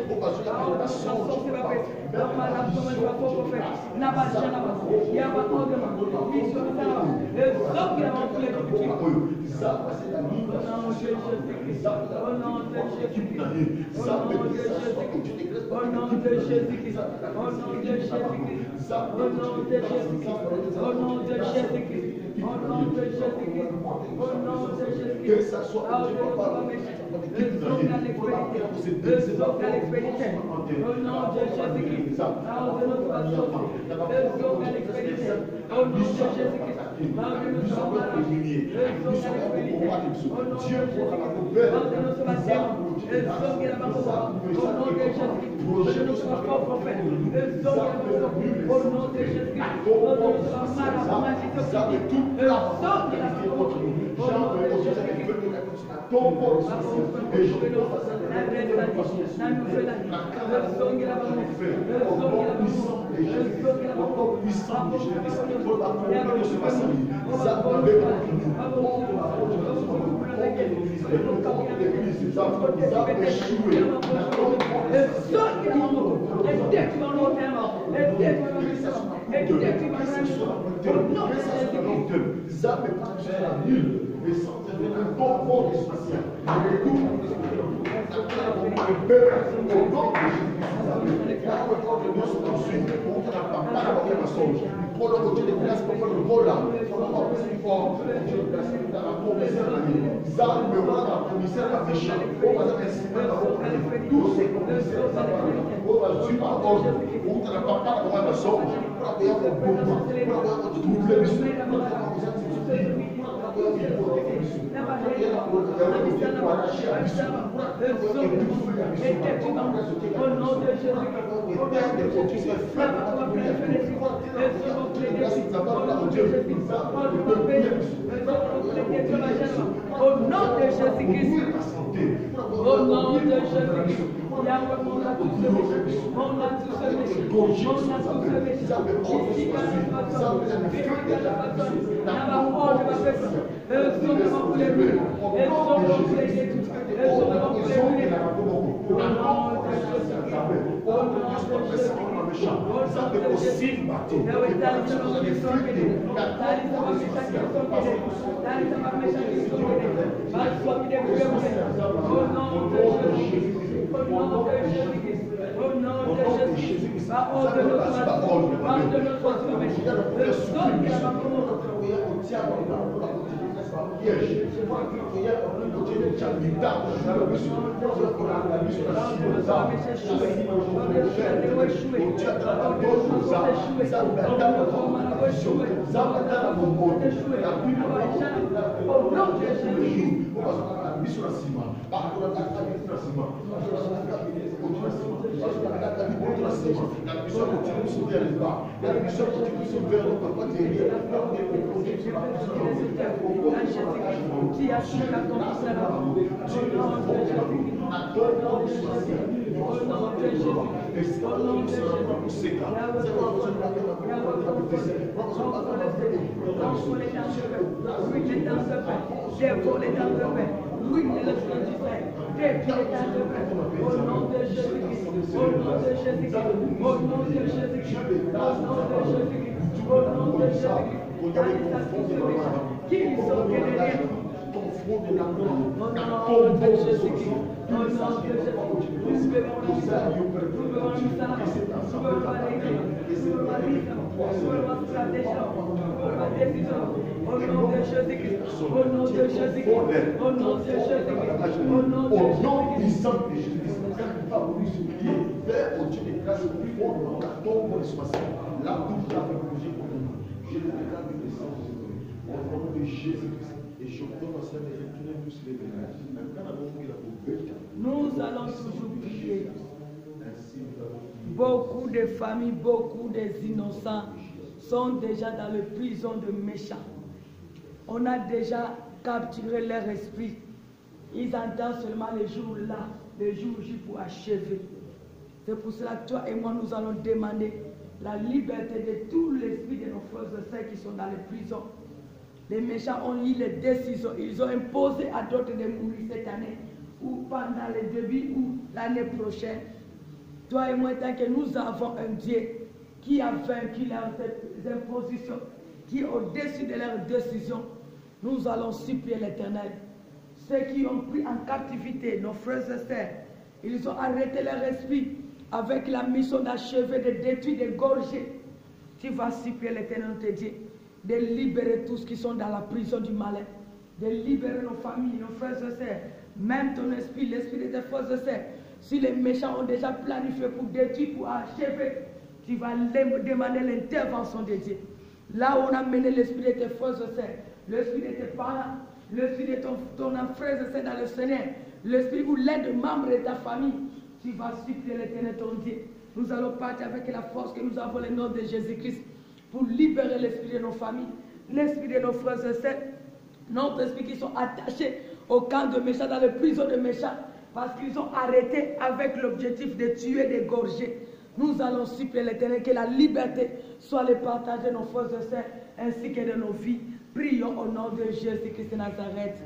que ça soit au nom de Jésus-Christ, Au nom de Jésus-Christ. Au nom de Jésus-Christ. On a tous Nous allons toujours prier. Beaucoup de familles, beaucoup des innocents sont déjà dans les prisons de méchants. On a déjà capturé leur esprit. Ils entendent seulement les jours là, les jours J pour achever. C'est pour cela que toi et moi, nous allons demander la liberté de tout l'esprit de nos frères et sœurs qui sont dans les prisons. Les méchants ont eu les décisions. Ils ont imposé à d'autres de mourir cette année, ou pendant le début, ou l'année prochaine. Toi et moi, tant que nous avons un Dieu qui a vaincu leurs impositions, qui est au-dessus de leurs décisions, nous allons supplier l'Éternel. Ceux qui ont pris en captivité nos frères et sœurs, ils ont arrêté leur esprit avec la mission d'achever, de détruire, d'égorger. Tu vas supplier l'Éternel de Dieu de libérer tous qui sont dans la prison du malin, de libérer nos familles, nos frères et sœurs, même ton esprit, l'esprit de tes frères et sœurs. Si les méchants ont déjà planifié pour détruire, pour achever, tu vas demander l'intervention de Dieu. Là où on a mené l'esprit de tes frères et sœurs, l'esprit de tes parents, l'esprit de ton frère et sœur dans le Seigneur, l'esprit ou l'aide membre de ta famille, tu vas supplier l'Éternel ton Dieu. Nous allons partir avec la force que nous avons le nom de Jésus-Christ pour libérer l'esprit de nos familles, l'esprit de nos frères et sœurs, notre esprit qui sont attachés au camp de méchants, dans les prisons de méchants, parce qu'ils ont arrêté avec l'objectif de tuer, d'égorger. Nous allons supplier l'Éternel que la liberté soit le partage de nos frères et sœurs ainsi que de nos vies. Prions au nom de Jésus-Christ de Nazareth.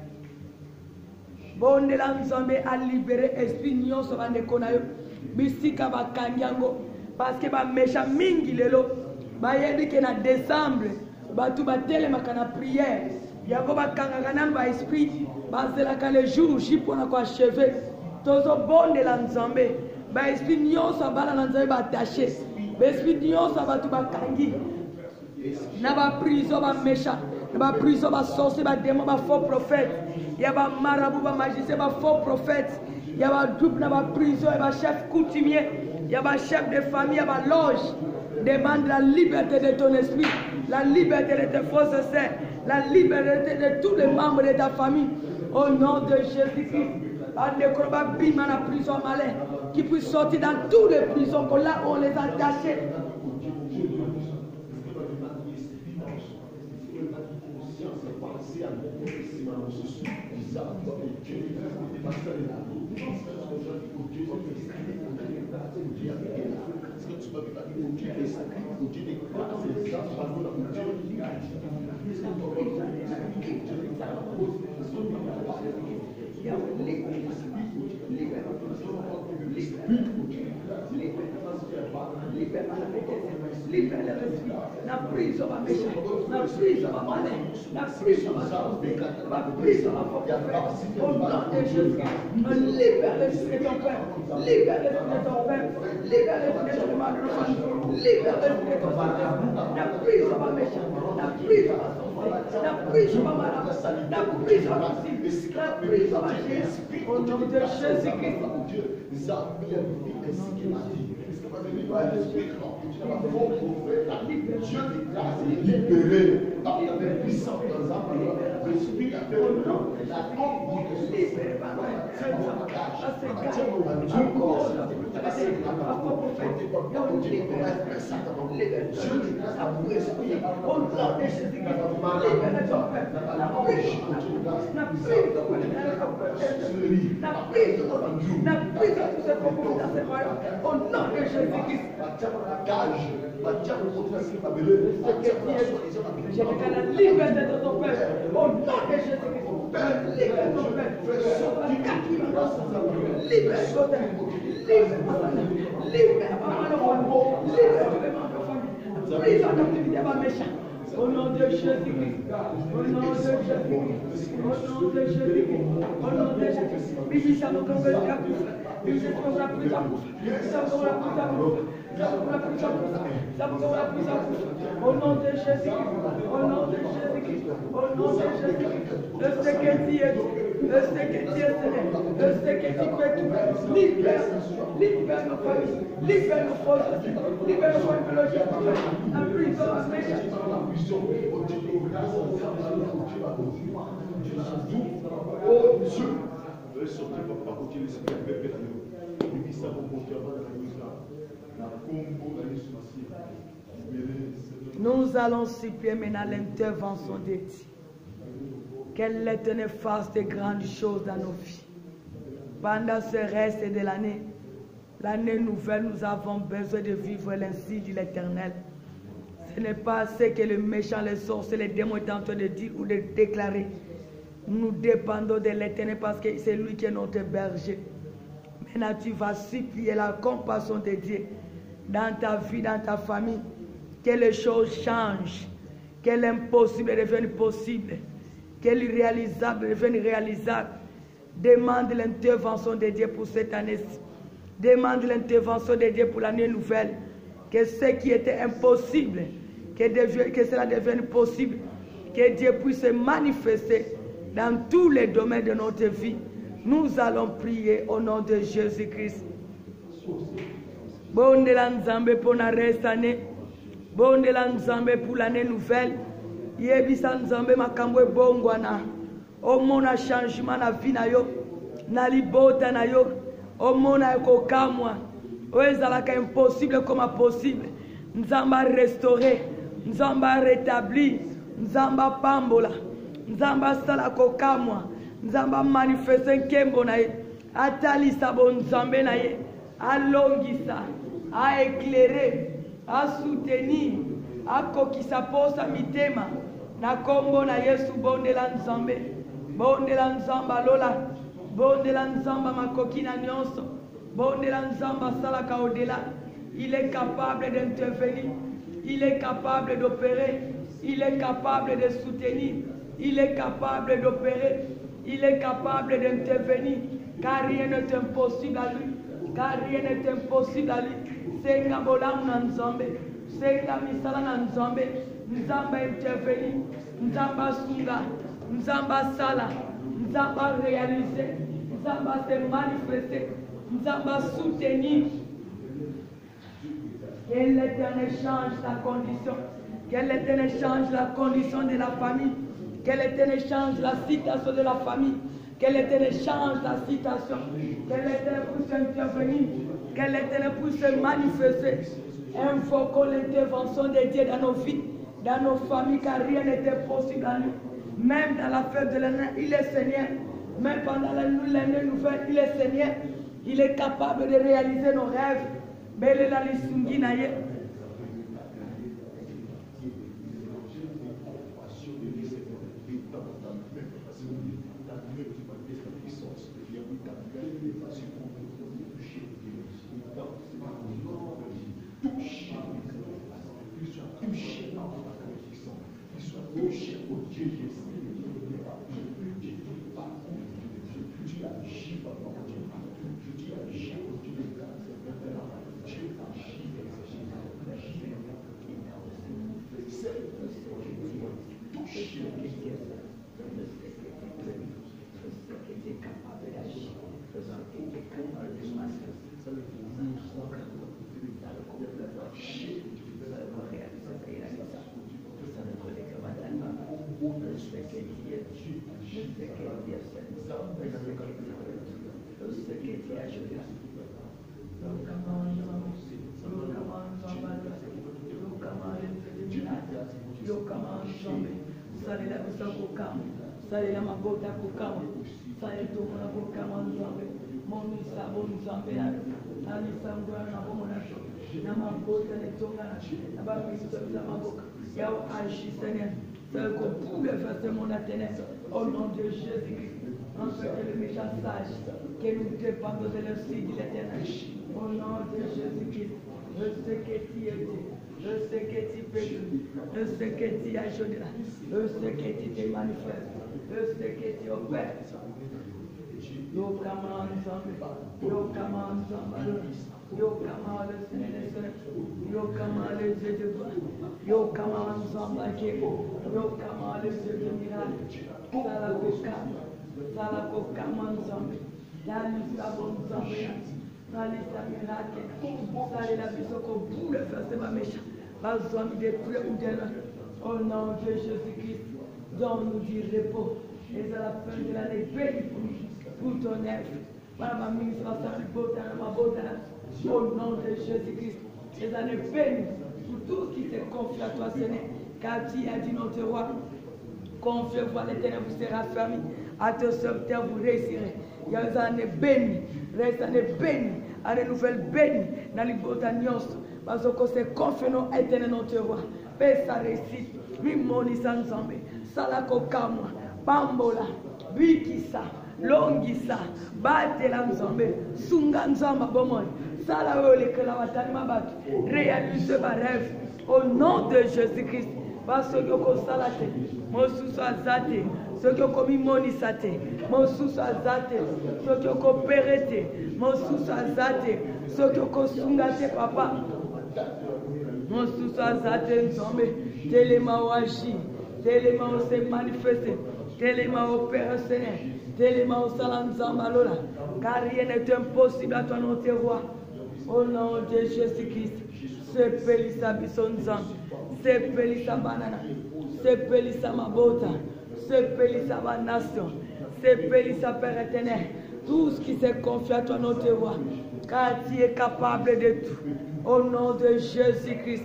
Bonne l'ensemble à libérer esprit nyonso va nekona yo bisika ba kanyango parce que ba méchant mingi lelo ba yebi que na décembre ba tu ba tele makana prière yako ba kangaka nan ba esprit ba zela ka le jour J pour na ko achever tozo bonne l'ensemble ba esprit nyonso ba na nzambe ba attaché ba esprit nyonso ba tu ba kangi na ba prison ba méchant Il y a prison, il y a sorcier, il y a démon, il y a faux prophète. Il y a marabout, il y a magicien, il y a faux prophète. Il y a double, il y a prison, il y a chef coutumier. Il y a chef de famille, il y a loge. Demande la liberté de ton esprit, la liberté de tes frères et sœurs, la liberté de tous les membres de ta famille. Au nom de Jésus-Christ, la prison malin, qui puisse sortir dans toutes les prisons, là où on les a attachés. Libère la prison va méchant, la prison va malin, la prison va sortir, la prison va prophète. Au nom de Jésus, libère l'esprit de ton père, libère l'esprit de ton père, libère l'esprit de ton mari, libère l'esprit de ton père. La prison va méchant, la prison va sortir, la prison va malin, la prison va sortir, la prison va gérer. Au nom de Jésus-Christ. Libéré par la puissance de l'esprit Je déclare la liberté de ton père. Au nom de Jésus-Christ. Libère ton père. Libère ton père. Libère maman de famille. Libère tous les membres de famille. Prison d'activité va méchant. Au nom de Jésus-Christ. Au nom de Jésus-Christ. Au nom de Jésus-Christ. Au nom de Jésus-Christ. Bibi, ça nous convainc à bouffer. Bibi, ça nous convainc à bouffer. Ça nous convainc à bouffer. Au nom de Jésus-Christ, au nom de Jésus-Christ, au nom de Jésus-Christ, de ce que tu es, de ce que tu es, de ce que tu fais tout, libère nos familles, libère nos forces, libère nos familles, la prison, la méchante. Oh Dieu, je sortir par côté de ce qui a fait la Nous allons supplier maintenant l'intervention de Dieu. Qu'elle l'Éternel fasse de grandes choses dans nos vies. Pendant ce reste de l'année nouvelle, nous avons besoin de vivre l'ainsi de l'Éternel. Ce n'est pas ce que les méchants, les sorciers, les démons sont en train de dire ou de déclarer. Nous dépendons de l'Éternel parce que c'est lui qui est notre berger. Maintenant, tu vas supplier la compassion de Dieu dans ta vie, dans ta famille. Que les choses changent. Que l'impossible devienne possible. Que l'irréalisable devienne réalisable. Demande l'intervention de Dieu pour cette année-ci. Demande l'intervention de Dieu pour l'année nouvelle. Que ce qui était impossible, que cela devienne possible. Que Dieu puisse se manifester dans tous les domaines de notre vie. Nous allons prier au nom de Jésus-Christ. Bonne la Nzambe pour la reste année. Bonne la Nzambe pour l'année nouvelle. Yebisa Nzambe makambwe bongwana. Omona changement na vie na yo. Na libota na yo. Omona ekokamwa. Oezalaka impossible comme possible. Nzamba restaurer. Nzamba rétablir. Nzamba pambola. Nzamba sala kokamwa. Nzamba manifeste nkembo na ye. Atalisa bon Nzambe na ye. Alongisa. A éclairer. A soutenir. A kokisa posa mitema. Na kombo na Yesu bonde la Nzambe. Bonde la Nzamba lola. Bonde la Nzamba makoki na nyonso. Bonde la Nzamba salaka au-delà. Il est capable d'intervenir. Il est capable d'opérer. Il est capable de soutenir. Il est capable d'opérer. Il est capable d'intervenir. Car rien n'est impossible à lui. Car rien n'est impossible à lui. Senga bolamu na Nzambe. Senga misala na Nzambe. Nzamba intervenir, Nzamba sunga, Nzamba sala, Nzamba réaliser, Nzamba se manifester, Nzamba soutenir. Que l'Éternel change la condition, que l'Éternel change la condition de la famille, que l'Éternel change la situation de la famille, que l'Éternel change la situation, que l'Éternel puisse intervenir, que l'Éternel puisse se manifester. Invoquons l'intervention de Dieu dans nos vies, dans nos familles, car rien n'était possible à nous. Même dans la fête de l'année, il est Seigneur. Même pendant l'année nouvelle, il est Seigneur. Il est capable de réaliser nos rêves. Belle la lisungi na ye. Sale la mabota kukama, sale tomo na kukama nzambe, moni sabo nzambe na, ali sangwa na bomo na sho, na mabota ne tonga na bamisto za maboka, yao ashi Seigneur, seul qu'on pouvait faire mon ténèbre, au nom de Jésus-Christ, en ce que le méchant sache, que nous dépendons de le signe de l'Éternel, au nom de Jésus-Christ, je sais que tu es Dieu. Je sais que tu peux tout. Je sais que tu ajoutes. Je sais que tu te manifestes. Je sais que tu opères. Yo kama ensemble. Yo kama ensemble. Yo kama le Seigneur. Yo kama le Dieu de gloire. Yo kama ensemble. Yo kama le Dieu de miracle. Salako kama ensemble. Dani sabon ensemble. Dani sa miracle. Sali la bisoko boule faire ma méchant. Au nom de Jésus-Christ, donne-nous du repos. Et à la fin de l'année, bénis pour ton œuvre. Au nom de Jésus-Christ, les années bénies pour tout qui se confie à toi, Seigneur. Car tu as dit notre roi, confiez-vous à l'Éternel, vous serez affermis. À te serviteur, vous réussirez. Il y a des années bénies, reste années bénies, années nouvelles bénies, dans les botanios. Parce que c'est confiant éternel notre roi. Paix sa réussite. Mimoni sanzambe. Salako kamwa. Bambola. Bikisa. Longisa. Bate la nzambe. Sunga nzamba bomon. Salawole que la watani mabatu. Réalise ma rêve. Au nom de Jésus-Christ. Parce que ko salate. Mosusu azate. Ce que komi moni sate. Mosusu azate. Ce que ko perete. Mosusu azate. Ce que ko sungate papa. Mon sous-sol nzambe, tellement agi, tellement se manifester, tellement opérationnel, tellement salanzamba lola, car rien n'est impossible à toi notre roi. Au nom de Jésus-Christ, se pelisa bisonzambe, se pelisa banana, se pelisa mabota, se pelisa ma nation, se pelisa Père éternel, tout ce qui se confie à toi notre roi, car tu es capable de tout. Au nom de Jésus-Christ,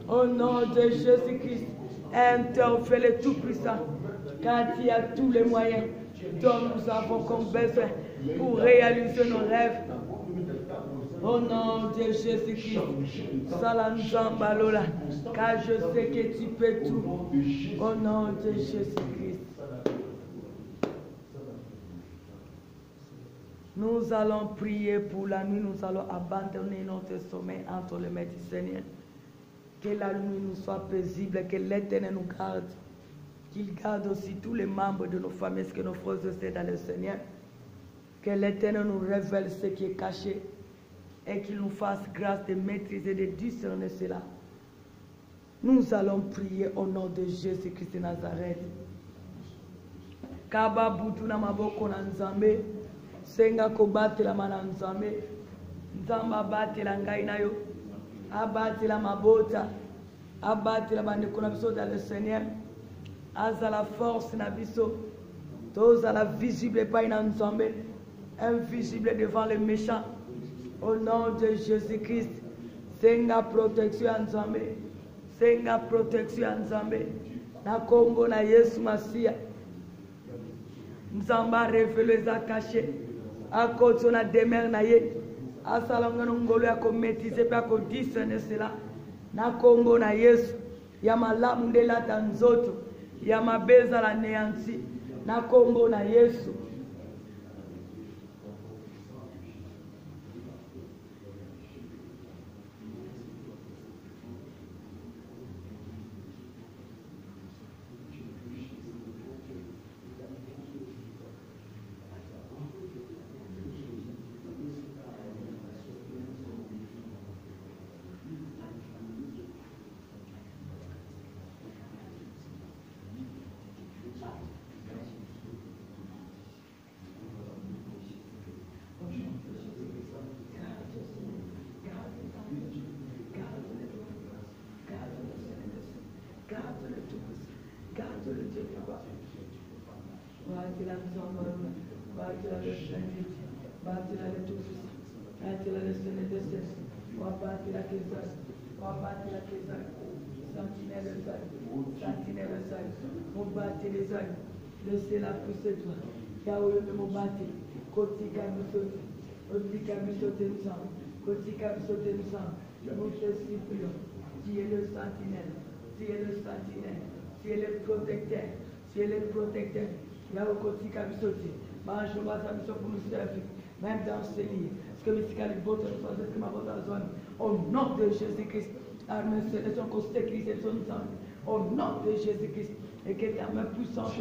au nom de Jésus-Christ, interfère le Tout-Puissant, car tu as tous les moyens dont nous avons comme besoin pour réaliser nos rêves. Au nom de Jésus-Christ, Salanzamba Lola, car je sais que tu peux tout. Au nom de Jésus-Christ. Nous allons prier pour la nuit, nous allons abandonner notre sommeil entre les mains du Seigneur. Que la nuit nous soit paisible, que l'Éternel nous garde, qu'il garde aussi tous les membres de nos familles, que nos frères et sœurs dans le Seigneur. Que l'Éternel nous révèle ce qui est caché et qu'il nous fasse grâce de maîtriser, de discerner cela. Nous allons prier au nom de Jésus-Christ de Nazareth. Kaba butuna maboko na nzambe. Senga kobatela mana nzambe. Nzamba batela ngai na yo. Abatela mabota. Abatela bandeko na biso dans le Seigneur. Aza la force na biso. Toza la visible pa ina nzambe. Invisible devant les méchants. Au nom de Jésus-Christ. Senga protection nzambe. Senga protection nzambe. Na kombo na Yesu Masia. Nzamba révélé za caché. Akoto na demeure na ye. Asalanga ngolo ya ko maîtriser pa ko discerner cela. Na kombo na Yesu. Ya malamu ndela tanzoto. Ya mabeza la néanti. Na kombo na Yesu. Laissez la pousser toi. Yahweh me mobati. Kotika misote. Kotika misote nous sommes. Kotika misote nous sommes. Nous te supplions. Tu es le sentinelle. Tu es le sentinelle. Tu es le protecteur. Tu es le protecteur. Yahweh Kotika misote. Mange ma mission pour nous servir. Même dans ce lit. Parce que Mystica les bottes nous sont que ma botte à la zone. Au nom de Jésus-Christ. Amen. C'est qu'on sécurise son sang. Au nom de Jésus-Christ. Et que ta main puissante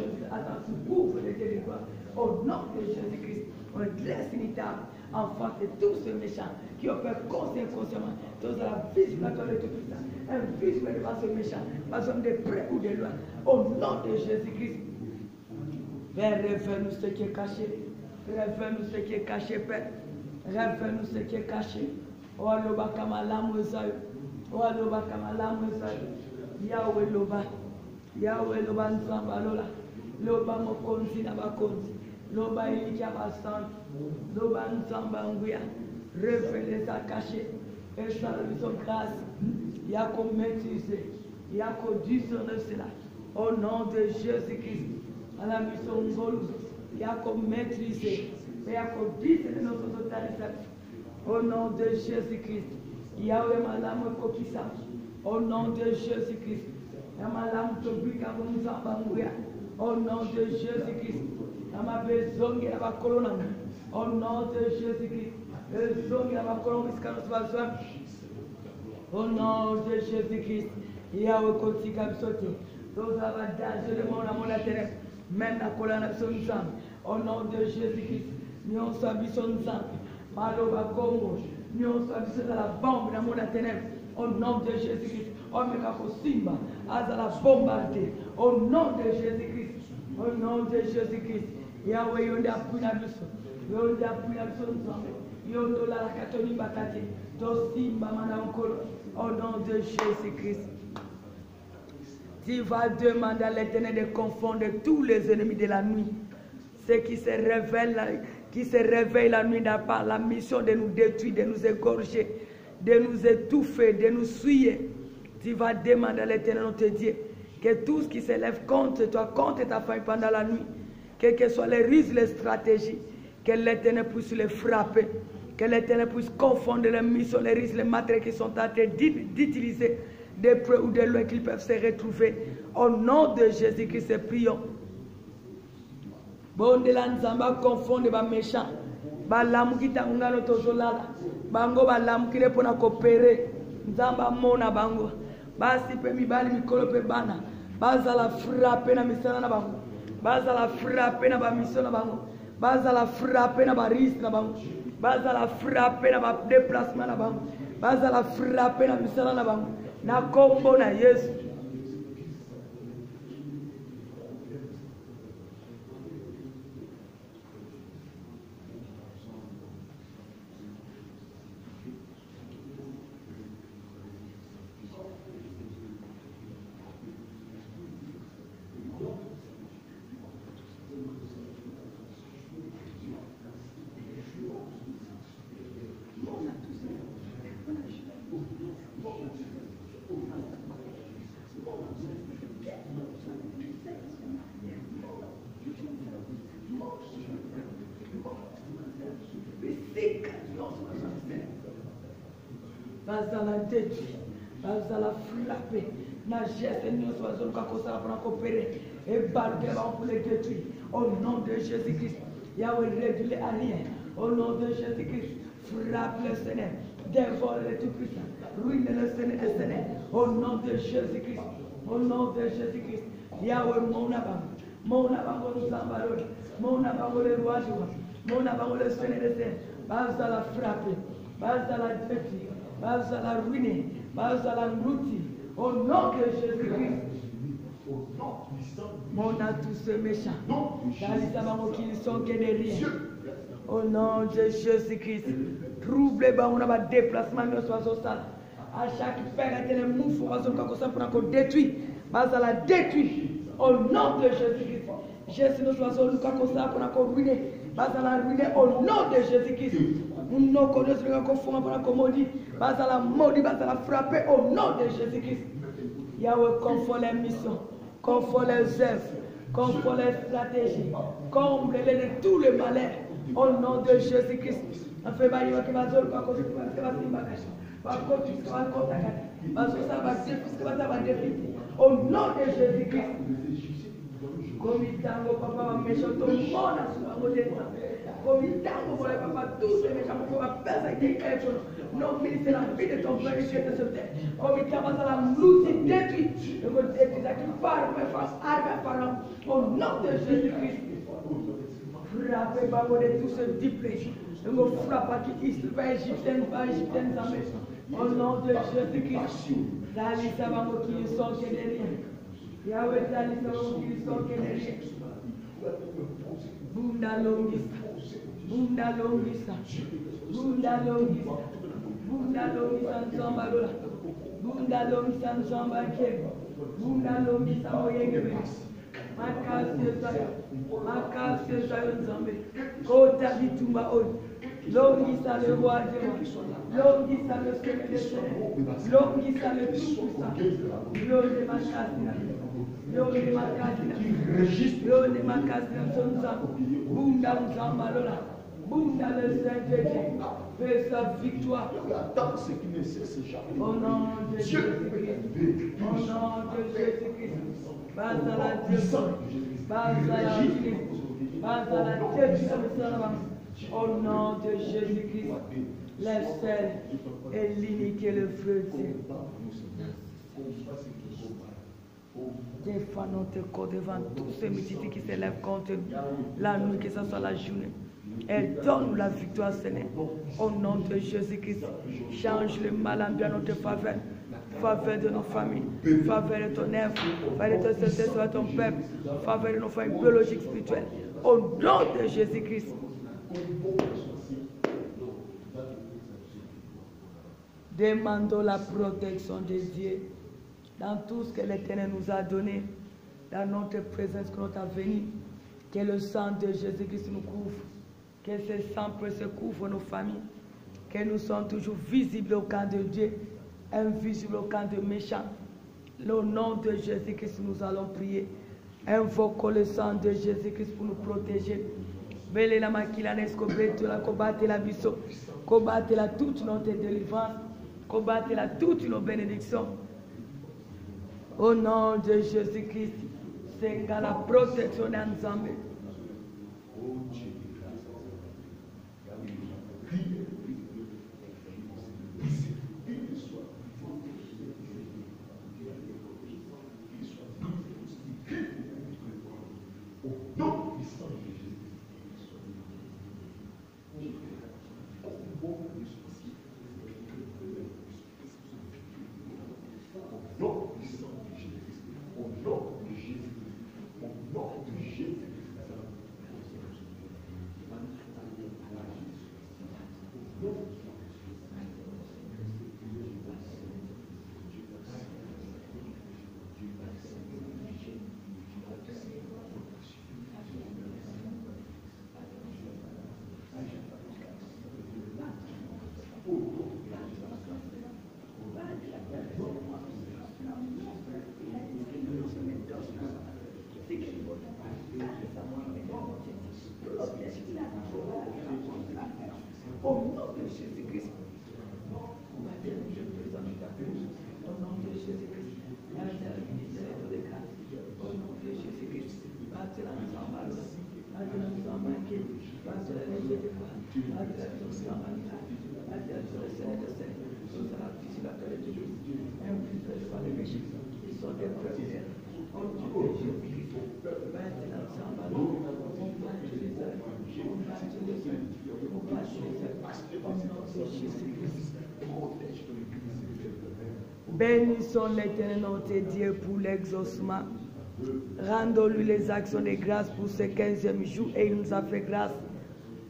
couvre les territoires. Au nom de Jésus-Christ, on dresse une table en face de tous ces méchants qui opèrent consciemment. Tous à la visible de tout ça. Invisible devant ces méchants, pas besoin de près ou de loin. Au nom de Jésus-Christ. Père, révèle-nous ce qui est caché. Révèle-nous ce qui est caché, Père. Révèle-nous ce qui est caché. Oh, Loba Kamalam Ozaï. Oh, Loba Kamalam Ozaï. Yahweh Loba. Yahweh Loba Nzamba Lola. Loba Mokonzi na Bakonzi. Loba Ilikia Basan. Loba Nzamba Nguya. Révèle ça caché. Et ça lui son grâce. Yako maîtriser. Yako discerner cela. Au nom de Jésus-Christ. À la mission Ngolou. Yako maîtriser. Yako discerner notre totalité. Au nom de Jésus-Christ. Yahweh Malam Kokisa. Au nom de Jésus-Christ. Au nom de Jésus-Christ. Au nom de Jésus-Christ. Au nom de Jésus-Christ. Yahweh Kotika Bisote. Tous avantages de mon amour la terre. Même la colonne de son sang. Au nom de Jésus-Christ. Nous sommes son sang. Maloba Congo. Nous sommes dans la bombe de mon ténèbre. Au nom de Jésus-Christ. Simba, Azala bombardé. Au nom de Jésus-Christ. Au nom de Jésus-Christ. Yahweh yonde apuna biso. Yonde apuna biso nzambe. Yondo la katoni bakati. To simba mana nkolo. Au nom de Jésus-Christ. Tu vas demander à l'Éternel de confondre tous les ennemis de la nuit. Ceux qui se réveillent la nuit par la mission de nous détruire, de nous égorger, de nous étouffer, de nous souiller. Tu vas demander à l'Éternel, notre Dieu, que tout ce qui s'élève contre toi, contre ta famille pendant la nuit, quels que soient les risques, les stratégies, que l'Éternel puisse les frapper, que l'Éternel puisse confondre les missions, les risques, les matériels qui sont en train d'utiliser de près ou de loin, qu'ils peuvent se retrouver. Au nom de Jésus-Christ, prions. Bon de la nzamba confondre les méchants. Balamu kitangana tozolala. Bango balamu kile pona coopérer. Nzamba mona bango. Basi pe mibali mikolo pe bana. Baza la frappe na misana na bango. Baza la frappe na ba mission na bango. Baza la frappe na ba risque na bango. Baza la frappe na ba déplacement na bango. Baza la frappe na misana na bango. Na kombo na Yesu. Bazala détruit, bazala frappé, na geste nous soyons comme ça pour coopérer et barquer pour les détruire. Au nom de Jésus-Christ, Yahweh réduit les aliens. Au nom de Jésus-Christ, frappe le Seigneur, dévore le Tout-Puissant, ruine le Seigneur des Seigneurs. Au nom de Jésus-Christ, au nom de Jésus-Christ, Yahweh mon abam nous embalons, mon abam le roi du roi, mon abam le Seigneur des Seigneurs, bazala frappé, bazala détruire. Bazala ruiner, bazala ngouti, au nom de Jésus-Christ. Mon a tous ces méchants, qui sont guéris. Au nom de Jésus-Christ, trouble, on a un déplacement, mais on soit au sale. À chaque père, il y a des mouvements pour détruire, bazala détruire. Au nom de Jésus-Christ, Jésus nous soit au cas pour ruiner, bazala ruiner au nom de Jésus-Christ. Nous ne connaissons pas comment maudit, maudit, frapper au nom de Jésus-Christ. Yahweh, confond les missions, confond les œuvres, confond les stratégies, comble de tous les malheurs au nom de Jésus-Christ. On fait bailler qui va se au nom de Jésus-Christ. Comitango papa méchant ton monde à sous modèle. Comitango pour les papa tous les méchants pour la personne qui est non mais c'est la vie de ton père qui est de ce terre. Comitango ça la louche détruit. Le mot détruit ça qui part mais face arme parlant au nom de Jésus-Christ. Frappez par de tout ce diplôme. Le mot frappe qui est pas égyptien au nom de Jésus-Christ. Dali ça va qui sont que derrière. Yahweh Dali ça va qui sont que derrière. Bunda longisa, bunda longisa, bunda longisa, bunda longisa nzambalola, bunda longisa nzambake, bunda longisa moyengebe. Makase zayo nzambe, kota bitumba oyo, longisa le roi des rois, longisa le Seigneur des Seigneurs, longisa le tout-puissant, longisa makasina. Yone makasina sonza, bunda nzambalola, bunda le Saint-Jésus, fais sa victoire. Attends ce qui ne cesse jamais. Au nom de Jésus-Christ, au nom de Jésus-Christ, bazala Dieu, bazala Dieu, bazala Dieu, au nom de Jésus-Christ, le sel et l'iniquité le feu de Dieu. Défendons tes corps devant tous ces mythiques qui s'élèvent contre la nuit, que ce soit la journée. Et donne-nous la victoire, Seigneur. Au nom de Jésus-Christ, change le mal en bien notre faveur. Faveur de nos familles, faveur de ton œuvre, faveur de ton Saint-Esprit, ton peuple, faveur de nos familles biologiques, spirituelles. Au nom de Jésus-Christ. Demandons la protection de Dieu dans tout ce que l'Éternel nous a donné, dans notre présence, que notre avenir, que le sang de Jésus-Christ nous couvre, que ce sang précieux couvre nos familles, que nous sommes toujours visibles au camp de Dieu, invisibles au camp de méchants. Au nom de Jésus-Christ, nous allons prier. Invoquons le sang de Jésus-Christ pour nous protéger. Belle la maquilanes, combattre la biso, combattre la toute notre délivrance, combattre la toute nos bénédictions. Au nom de Jésus-Christ, c'est la protection d'ensemble. Bénissons l'Éternel notre Dieu pour l'exaucement. Rendons-lui les actions de grâce pour ce 15e jour et il nous a fait grâce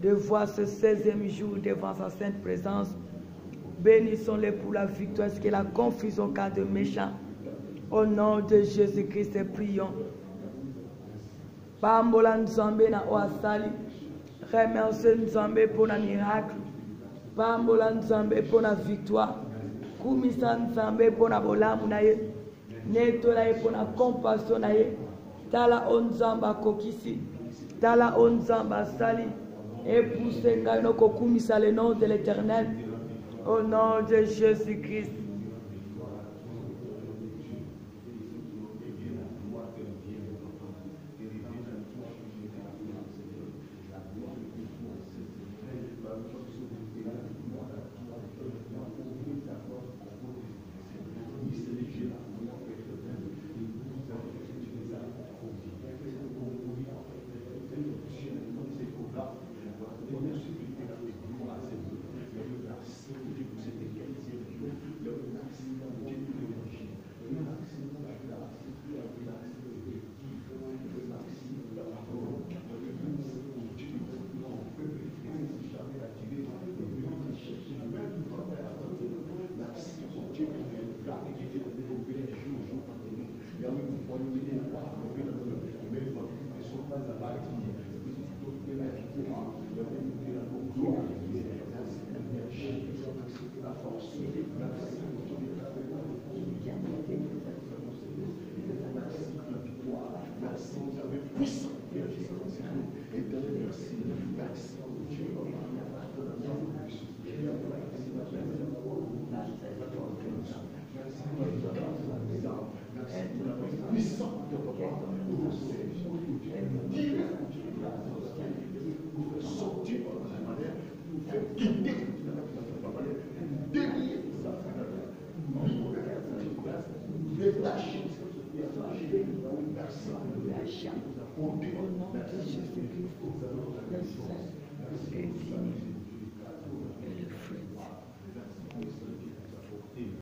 de voir ce 16e jour devant sa sainte présence. Bénissons-le pour la victoire, ce qui est la confusion car de méchants. Au nom de Jésus-Christ, prions. Pambola Nzambe na oasali. Remercie Nzambe pour la miracle. Pambola Nzambe pour la victoire. Kumisa Nzambe pour la bolamu na ye. Neto na ye pour la compassion na ye. Tala onzamba kokisi. Tala onzamba sali. Et pour ce gars, nous kumisa le nom de l'Éternel. Au nom de Jésus-Christ. Au nom de Jésus.